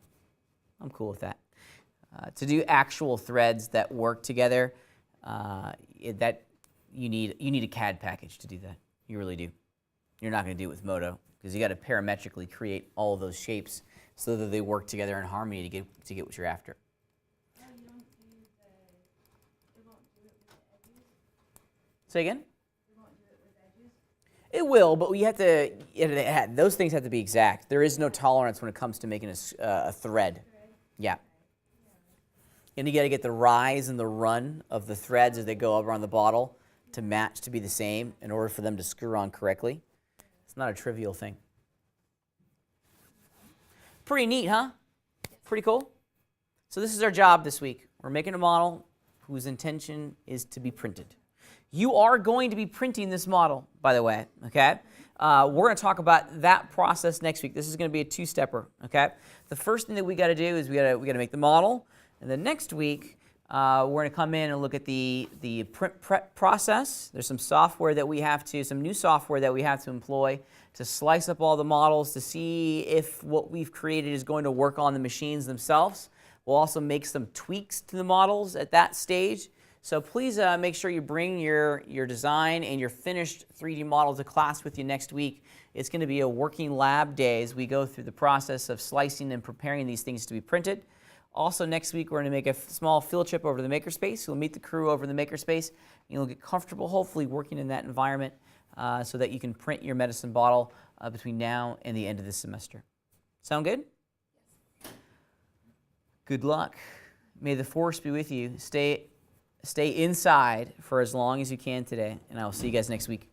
[SPEAKER 1] I'm cool with that. To do actual threads that work together, that you need a CAD package to do that. You really do. You're not going to do it with Modo because you got to parametrically create all of those shapes so that they work together in harmony to get what you're after.
[SPEAKER 2] Oh, you don't do it won't do it with the edges?
[SPEAKER 1] Say again?
[SPEAKER 2] It won't do it with edges?
[SPEAKER 1] It will, but we have to. Those things have to be exact. There is no tolerance when it comes to making a thread. Yeah. And you got to get the rise and the run of the threads as they go over on the bottle to match, to be the same in order for them to screw on correctly. It's not a trivial thing. Pretty neat, huh? Pretty cool. So this is our job this week. We're making a model whose intention is to be printed. You are going to be printing this model, by the way, okay? We're going to talk about that process next week. This is going to be a two-stepper, okay? The first thing that we got to do is we got to make the model. And then next week, we're going to come in and look at the print prep process. There's some software that we have to, some new software that we have to employ to slice up all the models to see if what we've created is going to work on the machines themselves. We'll also make some tweaks to the models at that stage. So please make sure you bring your design and your finished 3D model to class with you next week. It's going to be a working lab day as we go through the process of slicing and preparing these things to be printed. Also, next week, we're going to make a small field trip over to the makerspace. You'll meet the crew over in the makerspace, and you'll get comfortable, hopefully, working in that environment so that you can print your medicine bottle between now and the end of this semester. Sound good? Good luck. May the force be with you. Stay inside for as long as you can today, and I will see you guys next week.